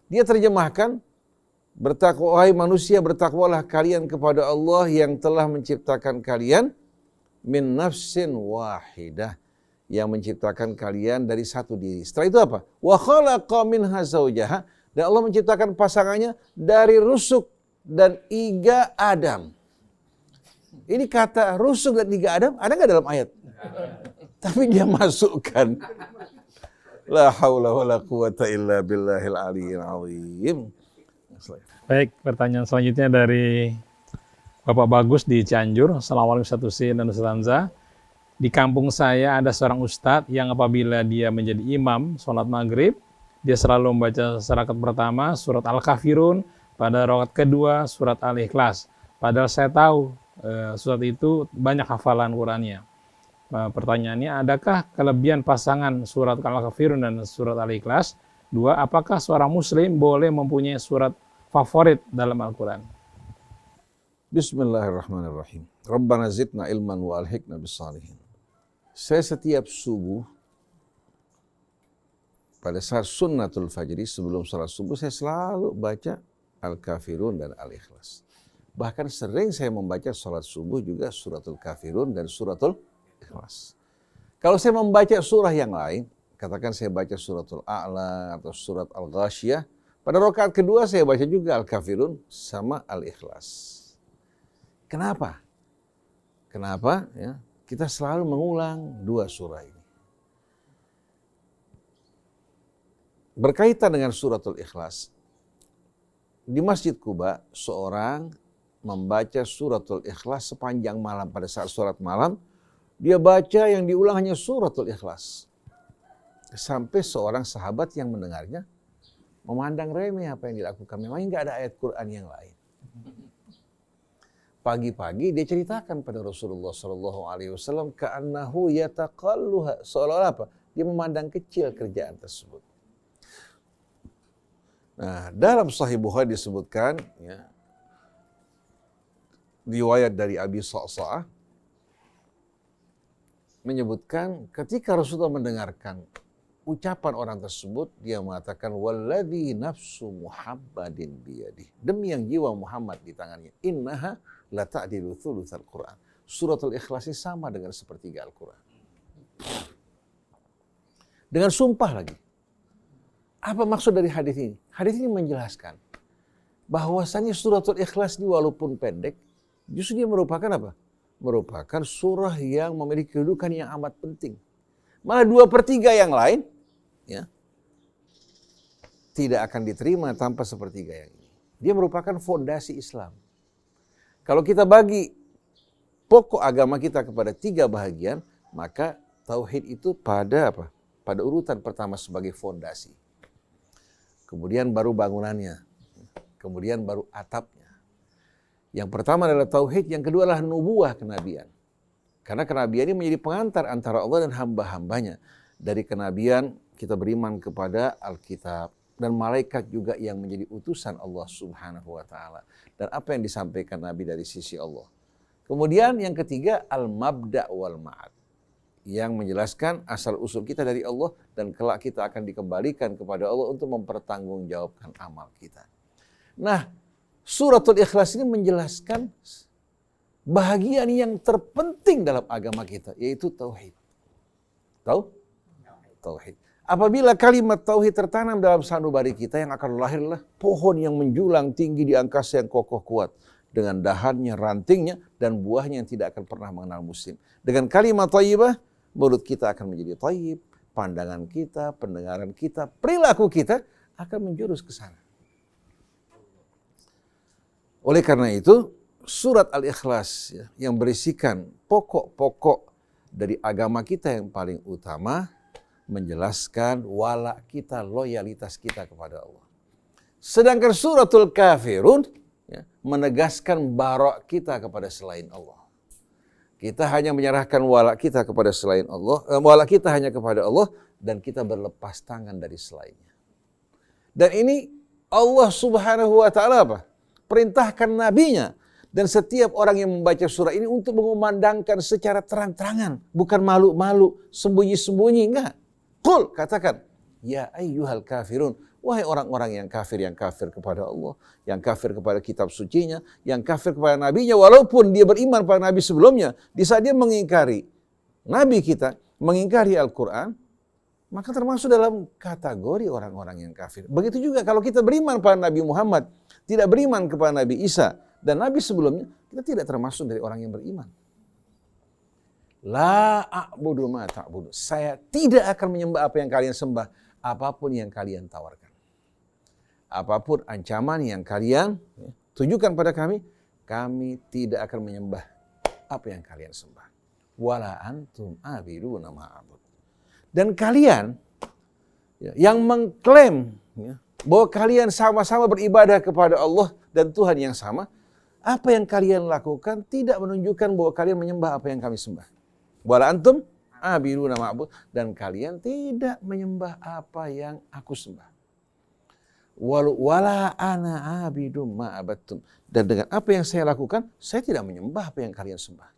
Dia terjemahkan, wahai manusia, bertakwalah kalian kepada Allah yang telah menciptakan kalian min nafsin wahidah, yang menciptakan kalian dari satu diri. Setelah itu apa? Wa khalaqa minha zawjaha, dan Allah menciptakan pasangannya dari rusuk dan iga Adam. Ini kata rusuk dan iga Adam ada nggak dalam ayat? Tapi dia masukkan. La haula wala quwata illa billahil aliyyil azim. Baik, pertanyaan selanjutnya dari Bapak Bagus di Cianjur. Assalamualaikum Ustaz Husin dan Ustaz Hamzah. Di kampung saya ada seorang ustadz yang apabila dia menjadi imam sholat maghrib, dia selalu membaca rakaat pertama surat Al-Kafirun, pada rakaat kedua surat Al-Ikhlas. Padahal saya tahu surat itu banyak hafalan Qur'annya. Pertanyaannya, adakah kelebihan pasangan surat Al-Kafirun dan surat Al-Ikhlas? Dua, apakah seorang muslim boleh mempunyai surat favorit dalam Al-Quran? Bismillahirrahmanirrahim. Rabbana zidna ilman wa alhiqna bissalihin. Saya setiap subuh, pada saat sunnatul fajri, sebelum salat subuh, saya selalu baca Al-Kafirun dan Al-Ikhlas. Bahkan sering saya membaca salat subuh juga suratul Kafirun dan suratul Ikhlas. Kalau saya membaca surah yang lain, katakan saya baca suratul A'la atau surat Al-Ghasyiyah, pada rakaat kedua saya baca juga Al-Kafirun sama Al-Ikhlas. Kenapa? Kenapa? Ya, kita selalu mengulang dua surah ini. Berkaitan dengan suratul Ikhlas, di Masjid Quba seorang membaca suratul Ikhlas sepanjang malam. Pada saat sholat malam, dia baca yang diulang hanya suratul Ikhlas. Sampai seorang sahabat yang mendengarnya memandang remeh apa yang dilakukan. Memang nggak ada ayat Quran yang lain. Pagi-pagi dia ceritakan pada Rasulullah SAW, ka'annahu yataqalluha, seolah-olah apa? Dia memandang kecil kerjaan tersebut. Nah, dalam Sahih Bukhari disebutkan, ya, riwayat dari Abi Sa'sa'ah menyebutkan ketika Rasulullah mendengarkan ucapan orang tersebut, dia mengatakan walladzi nafsu Muhammadin biyadihi, demi yang jiwa Muhammad di tangannya, innaha la ta'dilu thulutsal Quran. Suratul Ikhlas ini sama dengan sepertiga Al-Quran. Dengan sumpah lagi. Apa maksud dari hadis ini? Hadis ini menjelaskan bahwasannya suratul Ikhlas ini walaupun pendek, justru dia merupakan apa? Merupakan surah yang memiliki kedudukan yang amat penting. Malah 2/3 yang lain, ya, tidak akan diterima tanpa sepertiga yang ini. Dia merupakan fondasi Islam. Kalau kita bagi pokok agama kita kepada 3 bahagian, maka tauhid itu pada apa? Pada urutan pertama sebagai fondasi. Kemudian baru bangunannya. Kemudian baru atapnya. Yang pertama adalah tauhid, yang kedua adalah nubuwah, kenabian. Karena kenabian ini menjadi pengantar antara Allah dan hamba-hambanya. Dari kenabian kita beriman kepada Alkitab dan malaikat juga yang menjadi utusan Allah Subhanahu wa taala. Dan apa yang disampaikan Nabi dari sisi Allah. Kemudian yang ketiga al-mabda' wal ma'ad, yang menjelaskan asal usul kita dari Allah dan kelak kita akan dikembalikan kepada Allah untuk mempertanggungjawabkan amal kita. Nah, suratul Ikhlas ini menjelaskan bahagian yang terpenting dalam agama kita, yaitu tauhid. Tauhid. Apabila kalimat tauhid tertanam dalam sanubari kita, yang akan lahirlah pohon yang menjulang tinggi di angkasa yang kokoh kuat, dengan dahannya, rantingnya, dan buahnya yang tidak akan pernah mengenal musim. Dengan kalimat thayyibah, mulut kita akan menjadi thayyib, pandangan kita, pendengaran kita, perilaku kita akan menjurus ke sana. Oleh karena itu, surat Al-Ikhlas yang berisikan pokok-pokok dari agama kita yang paling utama, menjelaskan wala kita, loyalitas kita kepada Allah. Sedangkan suratul Kafirun menegaskan barok kita kepada selain Allah. Kita hanya menyerahkan wala kita kepada selain Allah, wala kita hanya kepada Allah, dan kita berlepas tangan dari selainnya. Dan ini Allah Subhanahu wa taala apa? Perintahkan nabinya dan setiap orang yang membaca surah ini untuk mengumandangkan secara terang-terangan, bukan malu-malu, sembunyi-sembunyi, enggak. Qul, katakan, ya ayyuhal kafirun, wahai orang-orang yang kafir kepada Allah, yang kafir kepada kitab sucinya, yang kafir kepada nabinya, walaupun dia beriman pada nabi sebelumnya, di saat dia mengingkari nabi kita, mengingkari Al-Quran, maka termasuk dalam kategori orang-orang yang kafir. Begitu juga kalau kita beriman pada Nabi Muhammad, tidak beriman kepada Nabi Isa dan nabi sebelumnya, kita tidak termasuk dari orang yang beriman. La a'budu ma ta'budu. Saya tidak akan menyembah apa yang kalian sembah, apapun yang kalian tawarkan. Apapun ancaman yang kalian tujukan pada kami tidak akan menyembah apa yang kalian sembah. Wala antum abiduna ma a'bud. Dan kalian yang mengklaim bahwa kalian sama-sama beribadah kepada Allah dan Tuhan yang sama, apa yang kalian lakukan tidak menunjukkan bahwa kalian menyembah apa yang kami sembah. Wala antum abiduna ma a'bud, dan kalian tidak menyembah apa yang aku sembah. Wala ana abidum ma abattum, dan dengan apa yang saya lakukan, saya tidak menyembah apa yang kalian sembah.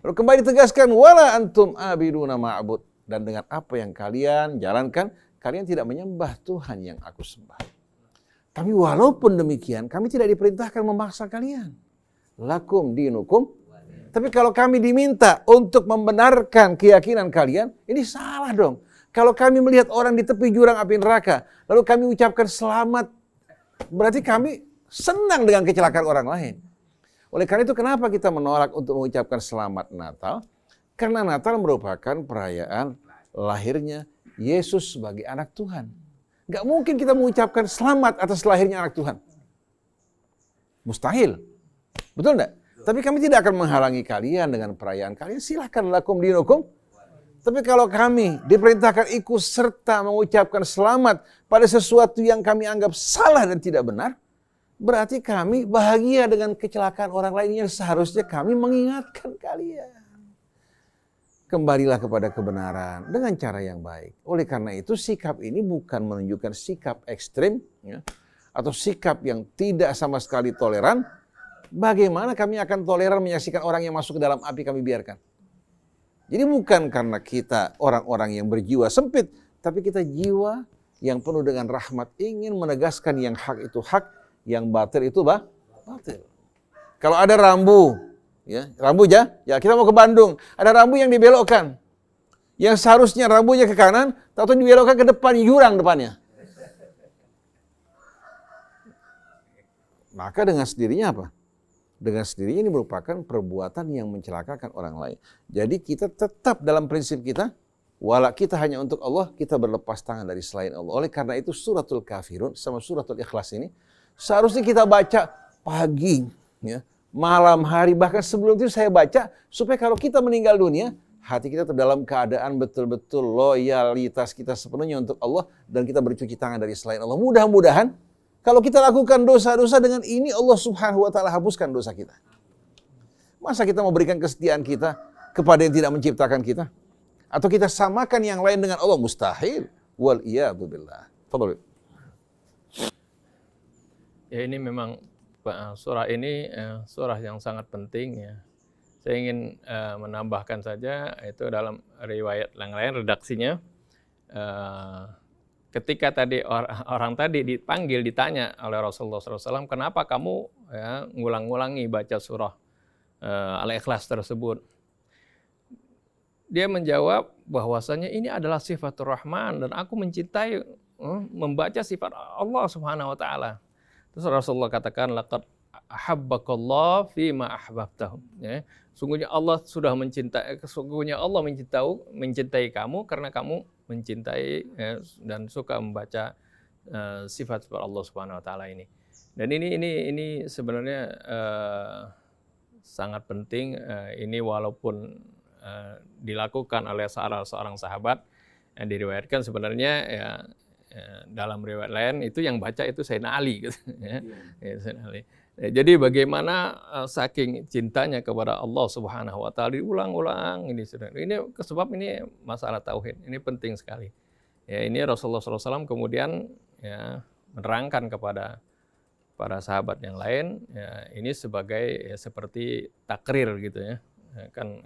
Lalu kembali ditegaskan wala antum abiduna ma a'bud, dan dengan apa yang kalian jalankan, kalian tidak menyembah Tuhan yang aku sembah. Tapi walaupun demikian, kami tidak diperintahkan memaksa kalian. Lakum dinukum. Tapi kalau kami diminta untuk membenarkan keyakinan kalian, ini salah dong. Kalau kami melihat orang di tepi jurang api neraka, lalu kami ucapkan selamat, berarti kami senang dengan kecelakaan orang lain. Oleh karena itu kenapa kita menolak untuk mengucapkan selamat Natal? Karena Natal merupakan perayaan lahirnya Yesus sebagai anak Tuhan. Gak mungkin kita mengucapkan selamat atas lahirnya anak Tuhan. Mustahil. Betul enggak? Tapi kami tidak akan menghalangi kalian dengan perayaan kalian. Silahkan lakum dinukum. Tapi kalau kami diperintahkan ikut serta mengucapkan selamat pada sesuatu yang kami anggap salah dan tidak benar, berarti kami bahagia dengan kecelakaan orang lain yang seharusnya kami mengingatkan kalian. Kembalilah kepada kebenaran dengan cara yang baik. Oleh karena itu sikap ini bukan menunjukkan sikap ekstrim atau sikap yang tidak sama sekali toleran. Bagaimana kami akan toleran menyaksikan orang yang masuk ke dalam api kami biarkan? Jadi bukan karena kita orang-orang yang berjiwa sempit, tapi kita jiwa yang penuh dengan rahmat, ingin menegaskan yang hak itu hak, yang batil itu batil. Kalau ada rambu, rambu ya kita mau ke Bandung, ada rambu yang dibelokkan, yang seharusnya rambunya ke kanan, tahu dibelokkan ke depan, jurang depannya. Maka dengan sendirinya apa? Dengan sendirinya ini merupakan perbuatan yang mencelakakan orang lain. Jadi kita tetap dalam prinsip kita, wala kita hanya untuk Allah, kita berlepas tangan dari selain Allah. Oleh karena itu suratul Kafirun sama suratul Ikhlas ini seharusnya kita baca pagi, malam hari, bahkan sebelum itu saya baca supaya kalau kita meninggal dunia, hati kita dalam keadaan betul-betul loyalitas kita sepenuhnya untuk Allah dan kita bercuci tangan dari selain Allah. Mudah-mudahan Kalau kita lakukan dosa-dosa dengan ini, Allah Subhanahu wa taala hapuskan dosa kita. Masa kita mau berikan kesetiaan kita kepada yang tidak menciptakan kita? Atau kita samakan yang lain dengan Allah? Mustahil. Wal iyadu billah. Fadhil. Ya, ini memang surah ini surah yang sangat penting ya. Saya ingin menambahkan saja itu dalam riwayat yang lain redaksinya. Ketika tadi orang tadi dipanggil, ditanya oleh Rasulullah SAW, kenapa kamu ya, ngulang-ngulangi baca surah Al-Ikhlas tersebut? Dia menjawab bahwasanya ini adalah sifatur Rahman dan aku mencintai membaca sifat Allah Subhanahu wa taala. Terus Rasulullah katakan laqad ahabbakallah fima ahbabtahu. Ya, sungguhnya Allah sudah mencintai, sungguhnya Allah mencintai kamu karena kamu mencintai ya, dan suka membaca sifat-sifat Allah Subhanahu wa taala ini. Dan ini sebenarnya sangat penting, ini walaupun dilakukan oleh seorang sahabat yang diriwayatkan sebenarnya ya, dalam riwayat lain itu yang baca itu Sayyidina Ali gitu, ya. Sayyidina Ali. Jadi bagaimana saking cintanya kepada Allah Subhanahu wa taala diulang-ulang ini sebab ini masalah tauhid. Ini penting sekali. Ya, ini Rasulullah SAW kemudian ya menerangkan kepada para sahabat yang lain ya, ini sebagai ya, seperti takrir gitu ya. Kan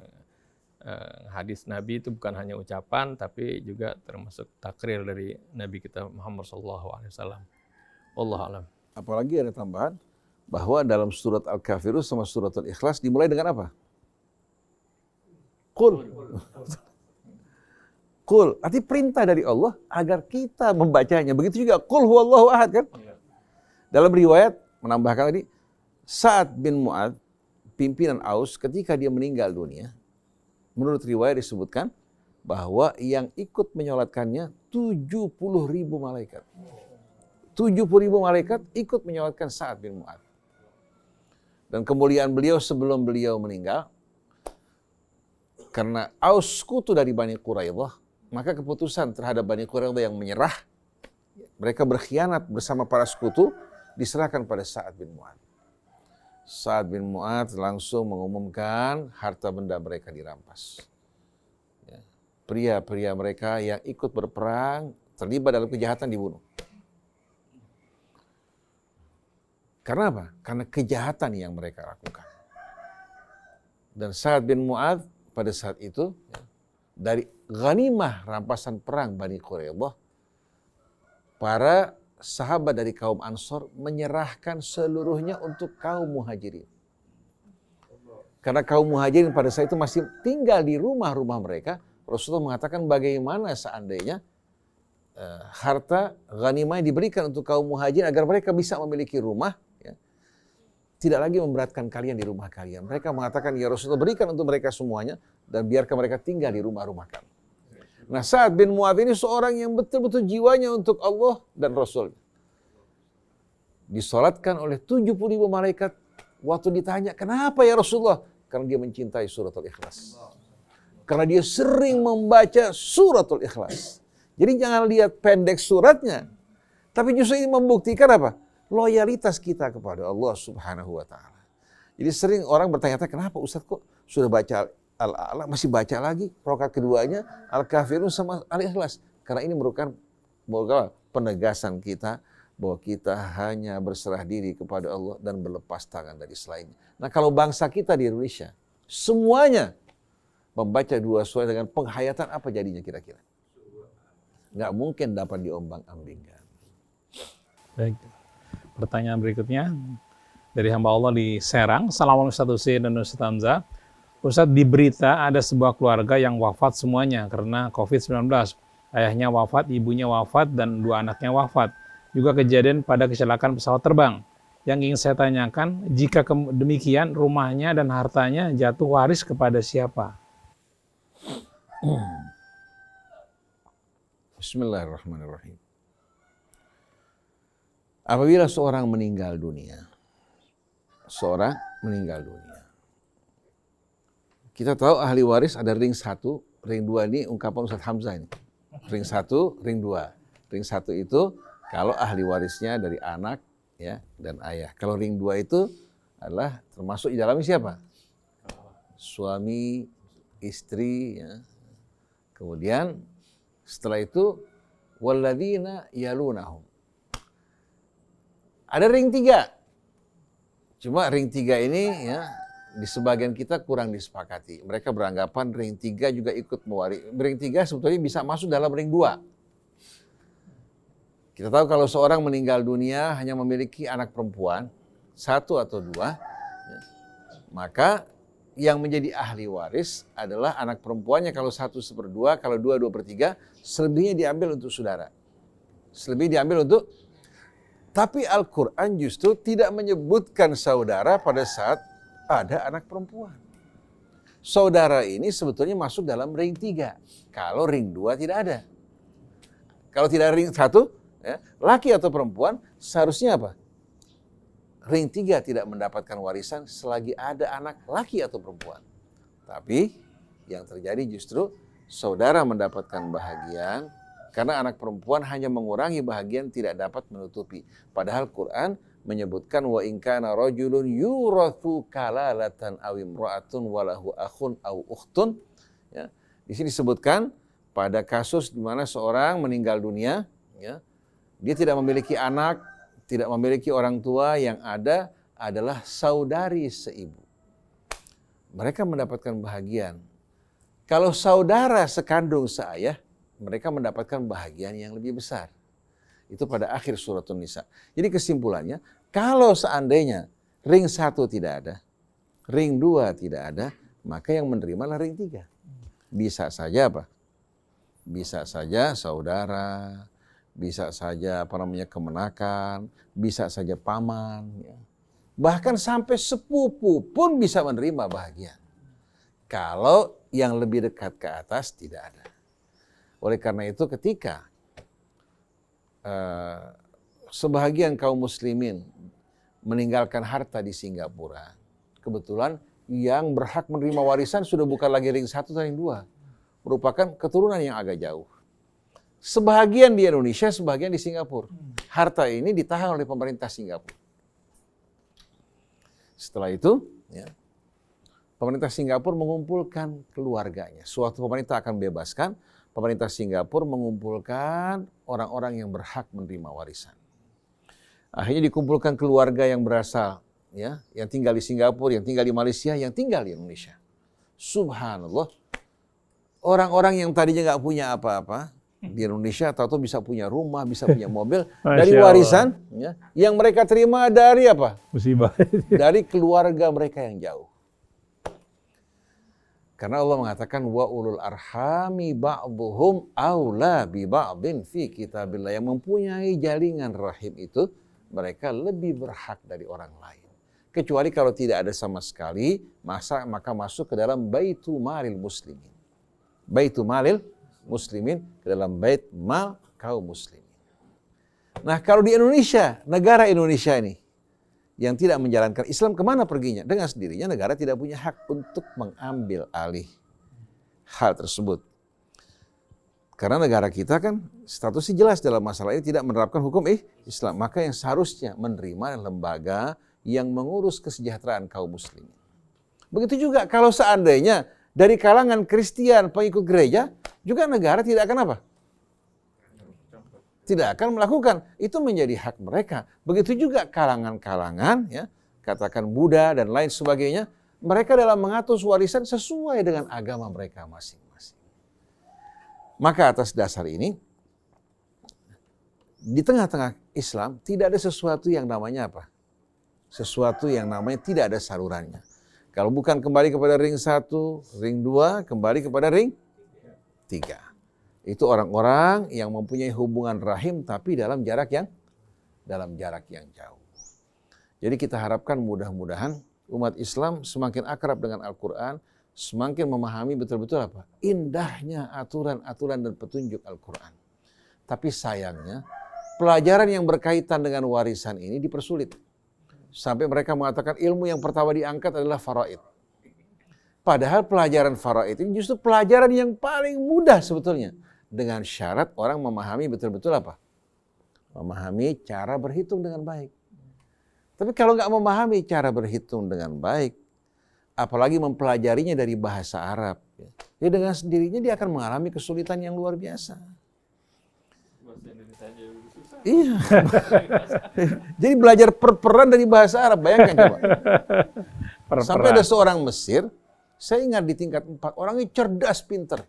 hadis Nabi itu bukan hanya ucapan tapi juga termasuk takrir dari Nabi kita Muhammad SAW. Wallahu a'lam. Apalagi ada tambahan bahwa dalam surat Al-Kafirun sama surat Al-Ikhlas dimulai dengan apa? Qul. Qul, arti perintah dari Allah agar kita membacanya. Begitu juga Qul huwallahu ahad kan? Dalam riwayat menambahkan tadi Sa'ad bin Mu'adz, pimpinan Aus, ketika dia meninggal dunia, menurut riwayat disebutkan bahwa yang ikut menyolatkannya 70.000 malaikat. 70.000 malaikat ikut menyolatkan Sa'ad bin Mu'adz. Dan kemuliaan beliau sebelum beliau meninggal, karena Aus sekutu dari Bani Quraidah, maka keputusan terhadap Bani Quraidah yang menyerah, mereka berkhianat bersama para sekutu, diserahkan pada Sa'ad bin Mu'adz. Sa'ad bin Mu'adz langsung mengumumkan harta benda mereka dirampas. Ya. Pria-pria mereka yang ikut berperang, terlibat dalam kejahatan dibunuh. Karena apa? Karena kejahatan yang mereka lakukan. Dan Sa'ad bin Mu'adz pada saat itu, ya, dari ghanimah rampasan perang Bani Quraidah, para sahabat dari kaum Ansor menyerahkan seluruhnya untuk kaum Muhajirin. Karena kaum Muhajirin pada saat itu masih tinggal di rumah-rumah mereka, Rasulullah mengatakan bagaimana seandainya harta ghanimah diberikan untuk kaum Muhajirin agar mereka bisa memiliki rumah, ya, tidak lagi memberatkan kalian di rumah kalian. Mereka mengatakan, ya Rasulullah berikan untuk mereka semuanya dan biarkan mereka tinggal di rumah-rumah kami. Nah, Sa'ad bin Mu'adz ini seorang yang betul-betul jiwanya untuk Allah dan Rasul. Disolatkan oleh 70.000 malaikat. Waktu ditanya, kenapa ya Rasulullah? Karena dia mencintai suratul Ikhlas. Karena dia sering membaca suratul Ikhlas. Jadi jangan lihat pendek suratnya. Tapi justru ini membuktikan apa? Loyalitas kita kepada Allah Subhanahu wa ta'ala. Jadi sering orang bertanya-tanya, kenapa Ustaz kok sudah baca Al-A'la masih baca lagi rakaat keduanya Al-Kafirun sama Al-Ikhlas, karena ini merupakan penegasan kita bahwa kita hanya berserah diri kepada Allah dan berlepas tangan dari selainnya. Nah, kalau bangsa kita di Indonesia semuanya membaca dua surah dengan penghayatan, apa jadinya kira-kira? Nggak mungkin dapat diombang-ambingkan. Baik. Pertanyaan berikutnya dari hamba Allah di Serang. Assalamualaikum Ustaz Husein dan Ustaz Hamzah. Ustaz, di berita ada sebuah keluarga yang wafat semuanya karena COVID-19. Ayahnya wafat, ibunya wafat, dan 2 anaknya wafat. Juga kejadian pada kecelakaan pesawat terbang. Yang ingin saya tanyakan, jika demikian rumahnya dan hartanya jatuh waris kepada siapa? Bismillahirrahmanirrahim. Apabila seorang meninggal dunia, kita tahu ahli waris ada ring 1, ring 2 ini ungkapan Ustaz Hamzah ini. Ring 1, ring 2. Ring 1 itu Kalau ahli warisnya dari anak ya dan ayah. Kalau ring 2 itu adalah termasuk di dalamnya siapa? Suami, istri ya. Kemudian setelah itu walladzina yalunahum. Ada ring 3. Cuma ring 3 ini ya di sebagian kita kurang disepakati. Mereka beranggapan ring 3 juga ikut mewaris. Ring 3 sebetulnya bisa masuk dalam ring 2. Kita tahu kalau seorang meninggal dunia hanya memiliki anak perempuan, 1 atau 2, ya, maka yang menjadi ahli waris adalah anak perempuannya kalau 1/2, kalau 2/3, selebihnya diambil untuk saudara. Selebihnya diambil untuk, tapi Al-Quran justru tidak menyebutkan saudara pada saat ada anak perempuan. Saudara ini sebetulnya masuk dalam ring 3, kalau ring 2 tidak ada. Kalau tidak ada ring 1, ya, laki atau perempuan seharusnya apa? Ring 3 tidak mendapatkan warisan selagi ada anak laki atau perempuan. Tapi yang terjadi justru saudara mendapatkan bahagian karena anak perempuan hanya mengurangi bahagian tidak dapat menutupi. Padahal Quran menyebutkan wa in kana rajulun yurathu kalalatan aw imra'atun walahu akhun aw ukhtun. Ya, di sini disebutkan pada kasus di mana seorang meninggal dunia, ya, dia tidak memiliki anak, tidak memiliki orang tua, yang ada adalah saudari seibu. Mereka mendapatkan bahagian. Kalau saudara sekandung seayah, mereka mendapatkan bahagian yang lebih besar. Itu pada akhir surat An-Nisa. Jadi kesimpulannya, kalau seandainya ring 1 tidak ada, ring 2 tidak ada, maka yang menerimalah ring 3. Bisa saja apa? Bisa saja saudara, bisa saja kemenakan, bisa saja paman, ya. Bahkan sampai sepupu pun bisa menerima bahagia. Kalau yang lebih dekat ke atas tidak ada. Oleh karena itu ketika sebahagian kaum muslimin meninggalkan harta di Singapura, kebetulan yang berhak menerima warisan sudah bukan lagi ring 1 atau ring 2, merupakan keturunan yang agak jauh. Sebahagian di Indonesia, sebahagian di Singapura. Harta ini ditahan oleh pemerintah Singapura. Setelah itu, ya, pemerintah Singapura mengumpulkan keluarganya. Suatu pemerintah akan bebaskan, pemerintah Singapura mengumpulkan orang-orang yang berhak menerima warisan. Akhirnya dikumpulkan keluarga yang berasal, ya, yang tinggal di Singapura, yang tinggal di Malaysia, yang tinggal di Indonesia. Subhanallah, orang-orang yang tadinya nggak punya apa-apa di Indonesia, atau bisa punya rumah, bisa punya mobil dari warisan, ya, yang mereka terima dari apa? Musibah. Dari keluarga mereka yang jauh. Karena Allah mengatakan wa ulul arhami ba'dhum aula bi ba'dhin fi kitabillah, yang mempunyai jaringan rahim itu mereka lebih berhak dari orang lain. Kecuali kalau tidak ada sama sekali, maka masuk ke dalam baitul malil muslimin. Baitul malil muslimin, ke dalam bait mal kaum muslimin. Nah, kalau di Indonesia, negara Indonesia ini yang tidak menjalankan Islam, kemana perginya? Dengan sendirinya negara tidak punya hak untuk mengambil alih hal tersebut. Karena negara kita kan statusnya jelas dalam masalah ini, tidak menerapkan hukum Islam. Maka yang seharusnya menerima lembaga yang mengurus kesejahteraan kaum muslimin. Begitu juga kalau seandainya dari kalangan Kristen pengikut gereja, juga negara tidak akan apa? Tidak akan melakukan. Itu menjadi hak mereka. Begitu juga kalangan-kalangan, ya, katakan Buddha dan lain sebagainya, mereka dalam mengatur warisan sesuai dengan agama mereka masing-masing. Maka atas dasar ini, di tengah-tengah Islam tidak ada sesuatu yang namanya apa? Sesuatu yang namanya tidak ada salurannya. Kalau bukan kembali kepada ring 1, ring 2, kembali kepada ring 3. Itu orang-orang yang mempunyai hubungan rahim tapi dalam jarak yang jauh. Jadi kita harapkan mudah-mudahan umat Islam semakin akrab dengan Al-Quran, semakin memahami betul-betul apa? Indahnya aturan-aturan dan petunjuk Al-Quran. Tapi sayangnya pelajaran yang berkaitan dengan warisan ini dipersulit. Sampai mereka mengatakan ilmu yang pertama diangkat adalah faraid. Padahal pelajaran faraid ini justru pelajaran yang paling mudah sebetulnya. Dengan syarat orang memahami betul-betul apa? memahami cara berhitung dengan baik. Tapi kalau nggak memahami cara berhitung dengan baik, apalagi mempelajarinya dari bahasa Arab, ya dengan sendirinya dia akan mengalami kesulitan yang luar biasa. Iya. Jadi belajar perperan dari bahasa Arab, bayangkan coba. Sampai ada seorang Mesir, saya ingat di tingkat 4, orangnya cerdas, pinter.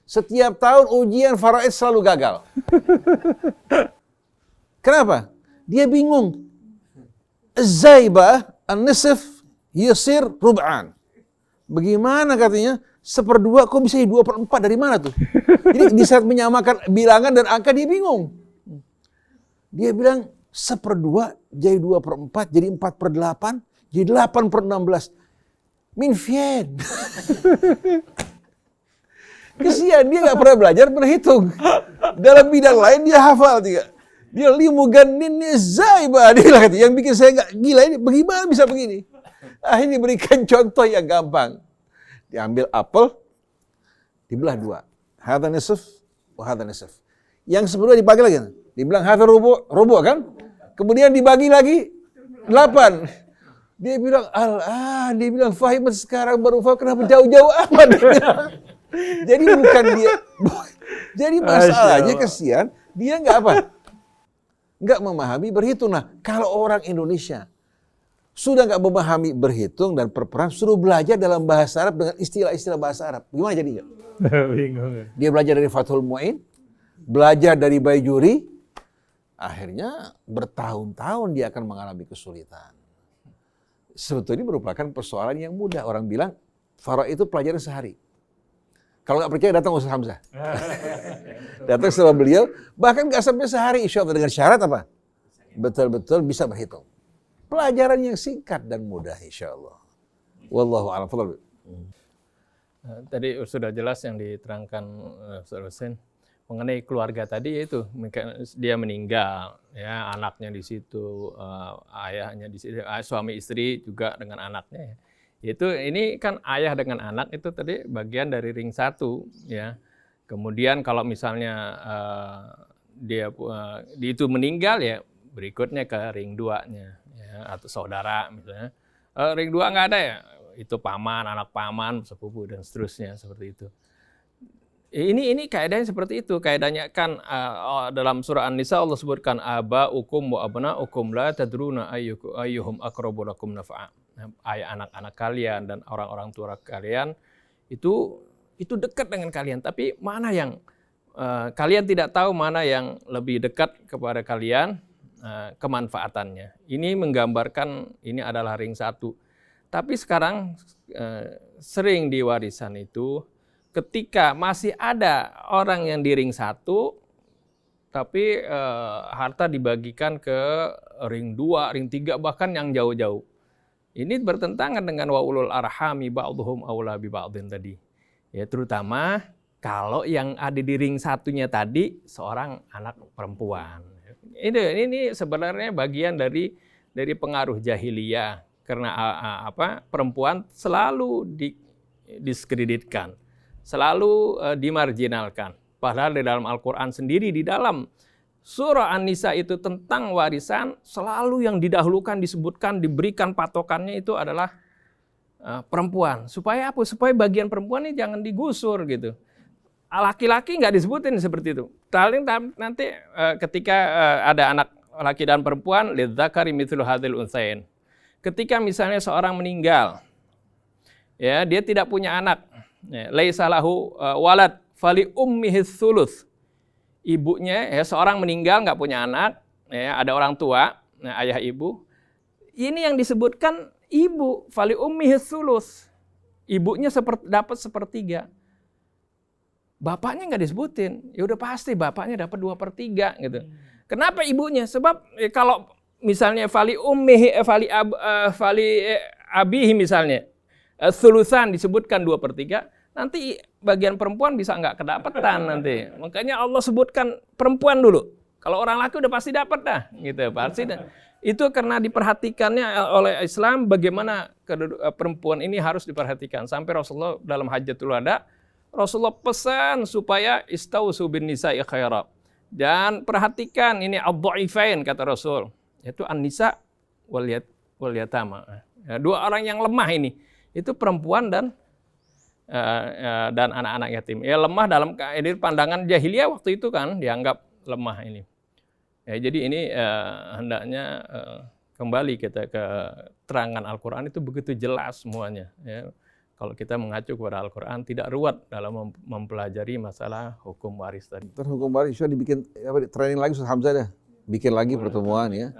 Setiap tahun ujian faraid selalu gagal. Kenapa? Dia bingung. Az-zaibah an-nisf yasir rub'an. Bagaimana katanya? 1/2 kok bisa 2/4 dari mana tuh? Jadi di saat menyamakan bilangan dan angka dia bingung. Dia bilang 1/2 jadi 2/4 jadi 4/8 jadi 8/16. Min fien. Kesian dia nggak pernah belajar berhitung. Dalam bidang lain dia hafal juga. Dia limuganin zaibah. Dia yang bikin saya nggak gila ini bagaimana bisa begini? Akhirnya diberikan contoh yang gampang. Diambil apel, dibelah 2. Hadha nisf, wa hadha nisf. Yang sebelumnya dibagi lagi. Dibilang hadha rubu' kan? Kemudian dibagi lagi 8. Dia bilang, dia bilang fahim sekarang baru fahim, kenapa jauh-jauh amat? Jadi bukan dia. Jadi masalahnya kesian, dia nggak apa? Nggak memahami berhitung. Nah, kalau orang Indonesia sudah nggak memahami berhitung dan perperan, suruh belajar dalam bahasa Arab dengan istilah-istilah bahasa Arab. Gimana jadinya? Bingung. Dia belajar dari Fathul Mu'in, belajar dari Baijuri, akhirnya bertahun-tahun dia akan mengalami kesulitan. Sebetulnya merupakan persoalan yang mudah. Orang bilang, faraid itu pelajaran sehari. Kalau nggak percaya datang Ustaz Hamzah. Datang sama beliau, bahkan nggak sampai sehari, insya Allah dengan syarat apa? Betul-betul bisa berhitung. Pelajaran yang singkat dan mudah insya Allah. Wallahu a'lam. Tadi sudah jelas yang diterangkan Ustaz Husain mengenai keluarga tadi, yaitu dia meninggal, ya anaknya di situ, ayahnya di situ, suami istri juga dengan anaknya. Itu ini kan ayah dengan anak itu tadi bagian dari ring 1, ya. Kemudian kalau misalnya dia itu meninggal, ya berikutnya ke ring 2-nya. Atau saudara misalnya. Ring 2 nggak ada ya, itu paman, anak paman, sepupu dan seterusnya seperti itu. Ini kaidahnya seperti itu. Kaidahnya kan dalam surah An-Nisa Allah sebutkan aba'ukum wa abna'ukum la tadruna ayyuhum aqrabu lakum naf'a. Ayah anak-anak kalian dan orang-orang tua kalian itu dekat dengan kalian, tapi mana yang kalian tidak tahu mana yang lebih dekat kepada kalian kemanfaatannya. Ini menggambarkan ini adalah ring 1. Tapi sekarang sering di warisan itu ketika masih ada orang yang di ring 1 tapi harta dibagikan ke ring 2, ring 3 bahkan yang jauh-jauh. Ini bertentangan dengan wa ulul arhami ba'dhum aula bi ba'dhin tadi. Ya terutama kalau yang ada di ring 1-nya tadi seorang anak perempuan. Ini sebenarnya bagian dari pengaruh jahiliyah karena perempuan selalu diskreditkan, selalu dimarginalkan. Padahal di dalam Al-Qur'an sendiri di dalam surah An-Nisa itu tentang warisan selalu yang didahulukan disebutkan diberikan patokannya itu adalah perempuan. Supaya apa? Supaya bagian perempuan ini jangan digusur gitu. Laki-laki nggak disebutin seperti itu. Nanti ketika ada anak laki dan perempuan, lidzakari mithlu hadzal untsayain. Ketika misalnya seorang meninggal, ya dia tidak punya anak, ya, laisa lahu walad fali ummihi tsuluts. Ibunya, ya seorang meninggal nggak punya anak, ya ada orang tua, ya, ayah ibu. Ini yang disebutkan ibu fali ummihi tsuluts. Ibunya dapat 1/3. Bapaknya nggak disebutin, ya udah pasti bapaknya dapat 2/3 gitu. Kenapa ibunya? Sebab kalau misalnya fali ummihi fali abihi misalnya, tsulusan disebutkan 2/3, nanti bagian perempuan bisa nggak kedapatan nanti. Makanya Allah sebutkan perempuan dulu. Kalau orang laki udah pasti dapat dah, gitu pasti. Itu karena diperhatikannya oleh Islam bagaimana perempuan ini harus diperhatikan. Sampai Rasulullah dalam Hajjatul Wada, Rasulullah pesan supaya istausu bin nisa'i khaira. Dan perhatikan ini ad-dha'ifain kata Rasul, yaitu an-nisa wal yatama. Ya, dua orang yang lemah ini, itu perempuan dan anak-anak yatim. Ya lemah dalam pandangan jahiliyah waktu itu kan dianggap lemah ini. Ya, jadi ini hendaknya kembali kita ke terangan Al-Quran itu begitu jelas semuanya. Ya. Kalau kita mengacu kepada Al-Quran tidak ruwet dalam mempelajari masalah hukum waris tadi. Hukum waris sudah dibikin training lagi Ustaz Hamzah dah. Bikin lagi pertemuan ya.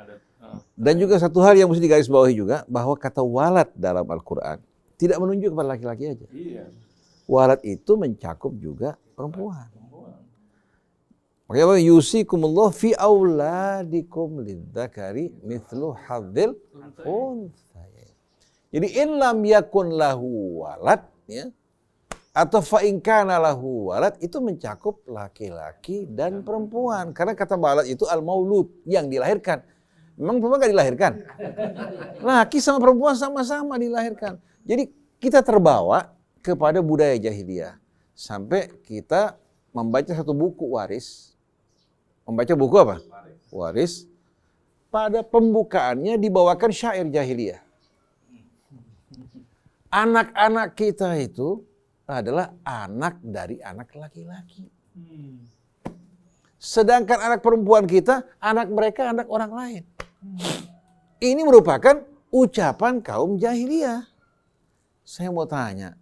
Dan juga satu hal yang mesti digarisbawahi juga bahwa kata walad dalam Al-Quran tidak menunjuk kepada laki-laki aja. Iya. Walad itu mencakup juga perempuan. Makanya yusikumullah fi auladikum lidzakari mithlu hadzil unthayain. Jadi in lam yakun lahu walad ya, atau fa in kana lahu walad itu mencakup laki-laki dan perempuan. Karena kata walad itu al-maulud, yang dilahirkan. Memang perempuan enggak dilahirkan? Laki sama perempuan sama-sama dilahirkan. Jadi kita terbawa kepada budaya jahiliyah sampai kita membaca satu buku waris. Membaca buku apa? Waris. Pada pembukaannya dibawakan syair jahiliyah. Anak-anak kita itu adalah anak dari anak laki-laki. Sedangkan anak perempuan kita, anak mereka anak orang lain. Ini merupakan ucapan kaum jahiliyah. Saya mau tanya,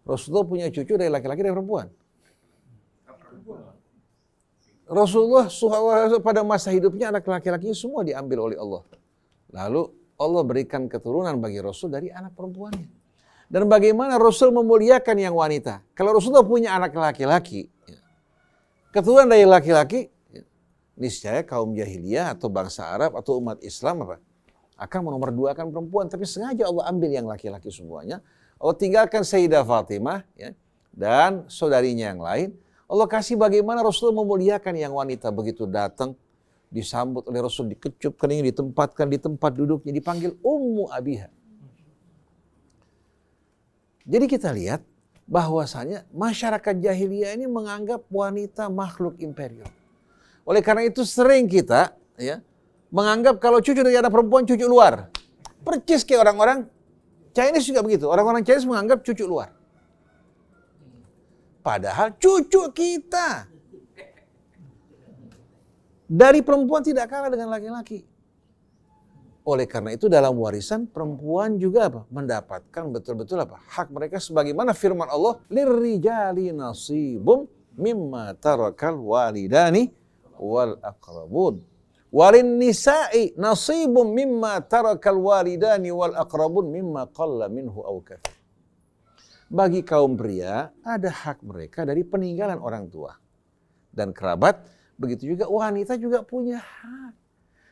Rasulullah punya cucu dari laki-laki dan perempuan? Rasulullah pada masa hidupnya anak laki-lakinya semua diambil oleh Allah. Lalu Allah berikan keturunan bagi Rasul dari anak perempuannya. Dan bagaimana Rasul memuliakan yang wanita? Kalau Rasulullah punya anak laki-laki, keturunan dari laki-laki, niscaya kaum jahiliyah atau bangsa Arab atau umat Islam akan menomorduakan perempuan. Tapi sengaja Allah ambil yang laki-laki semuanya. Allah tinggalkan Sayyidah Fatimah dan saudarinya yang lain. Allah kasih bagaimana Rasul memuliakan yang wanita. Begitu datang, disambut oleh Rasul, dikecup keningnya, ditempatkan di tempat duduknya, dipanggil Ummu Abiha. Jadi kita lihat bahwasanya masyarakat jahiliyah ini menganggap wanita makhluk inferior. Oleh karena itu sering kita menganggap kalau cucu dari anak perempuan cucu luar. Percis kayak orang-orang Chinese juga begitu. Orang-orang Chinese menganggap cucu luar. Padahal cucu kita dari perempuan tidak kalah dengan laki-laki. Oleh karena itu dalam warisan perempuan juga mendapatkan betul-betul hak mereka sebagaimana firman Allah, lirrijali nasibum mimma tarakal walidani wal aqrabun walin nisa'i nasibum mimma tarakal walidani wal aqrabun mimma qalla minhu aw kathir. Bagi kaum pria ada hak mereka dari peninggalan orang tua dan kerabat, begitu juga wanita juga punya hak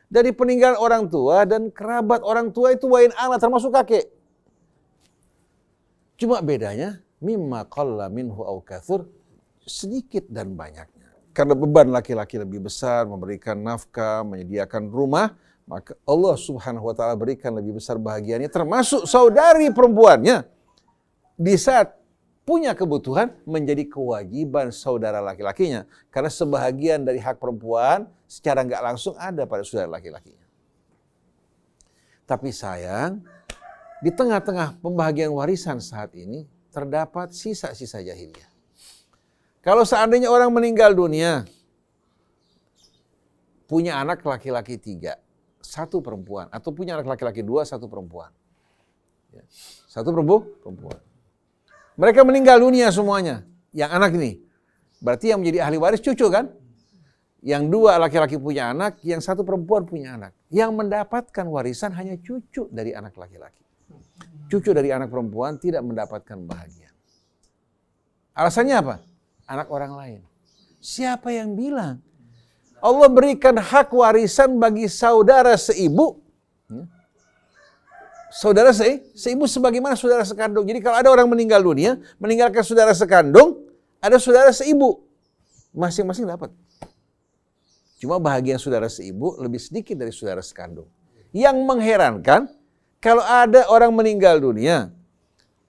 dari peninggalan orang tua dan kerabat. Orang tua itu wain ala termasuk kakek. Cuma bedanya mimma qalla minhu aw kathur, sedikit dan banyaknya. Karena beban laki-laki lebih besar memberikan nafkah, menyediakan rumah, maka Allah Subhanahu wa taala berikan lebih besar bahagiannya termasuk saudari perempuannya. Di saat punya kebutuhan menjadi kewajiban saudara laki-lakinya. Karena sebahagian dari hak perempuan secara nggak langsung ada pada saudara laki-lakinya. Tapi sayang, di tengah-tengah pembahagian warisan saat ini terdapat sisa-sisa jahiliyah. Kalau seandainya orang meninggal dunia, punya anak laki-laki 3, 1 perempuan, atau punya anak laki-laki 2, 1 perempuan. 1 perempuan. Mereka meninggal dunia semuanya. Yang anak ini. Berarti yang menjadi ahli waris cucu kan? Yang 2 laki-laki punya anak, yang 1 perempuan punya anak. Yang mendapatkan warisan hanya cucu dari anak laki-laki. Cucu dari anak perempuan tidak mendapatkan bahagia. Alasannya apa? Anak orang lain. Siapa yang bilang? Allah berikan hak warisan bagi saudara seibu. Saudara seibu sebagaimana saudara sekandung. Jadi kalau ada orang meninggal dunia, meninggalkan saudara sekandung, ada saudara seibu. Masing-masing dapat. Cuma bahagian saudara seibu lebih sedikit dari saudara sekandung. Yang mengherankan, kalau ada orang meninggal dunia,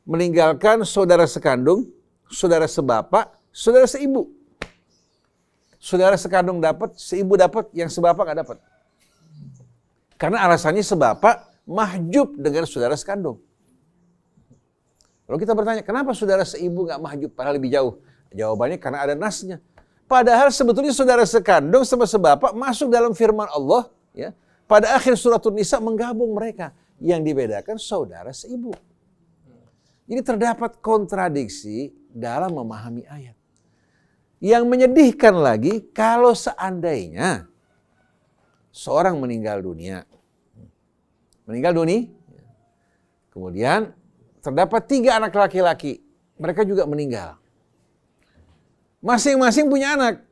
meninggalkan saudara sekandung, saudara sebapak, saudara seibu. saudara sekandung dapat, seibu dapat, yang sebapak nggak dapat. Karena alasannya sebapak mahjub dengan saudara sekandung. Lalu kita bertanya, kenapa saudara seibu nggak mahjub padahal lebih jauh? Jawabannya karena ada nasnya. Padahal sebetulnya saudara sekandung sama sebapak masuk dalam firman Allah, ya. Pada akhir surat An-Nisa menggabung mereka. Yang dibedakan saudara seibu. Jadi terdapat kontradiksi dalam memahami ayat. Yang menyedihkan lagi, kalau seandainya seorang meninggal dunia. Kemudian terdapat 3 anak laki-laki. Mereka juga meninggal. Masing-masing punya anak.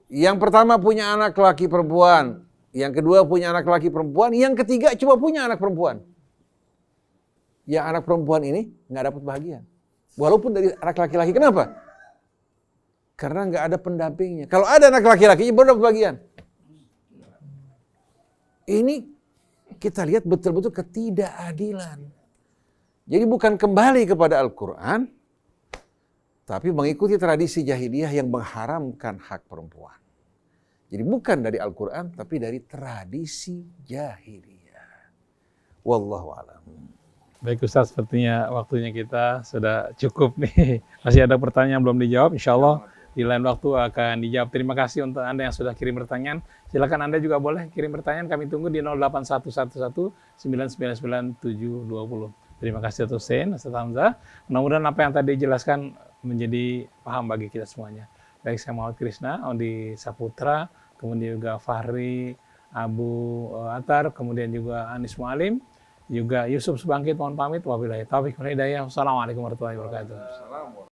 Yang pertama punya anak laki perempuan. Yang kedua punya anak laki perempuan. Yang ketiga cuma punya anak perempuan. Yang anak perempuan ini nggak dapat bahagian. Walaupun dari anak laki-laki. Kenapa? Karena nggak ada pendampingnya. Kalau ada anak laki-lakinya baru dapat bagian. Ini kita lihat betul-betul ketidakadilan. Jadi bukan kembali kepada Al-Quran, tapi mengikuti tradisi jahiliyah yang mengharamkan hak perempuan. Jadi bukan dari Al-Quran, tapi dari tradisi jahiliyah. Wallahu a'lam. Baik Ustaz, sepertinya waktunya kita sudah cukup nih. Masih ada pertanyaan belum dijawab, insya Allah di lain waktu akan dijawab. Terima kasih untuk Anda yang sudah kirim pertanyaan. Silakan Anda juga boleh kirim pertanyaan, kami tunggu di 08111 999 720. Terima kasih Ustaz Hussein, Ustaz Hamzah. Mudah-mudahan apa yang tadi dijelaskan menjadi paham bagi kita semuanya. Baik, saya Muhammad Krishna, Andi Saputra, kemudian juga Fahri, Abu Atar, kemudian juga Anis Mualim, juga Yusuf Subangkit, mohon pamit. Wabillahi taufiq wal hidayah. Wassalamualaikum warahmatullahi wabarakatuh.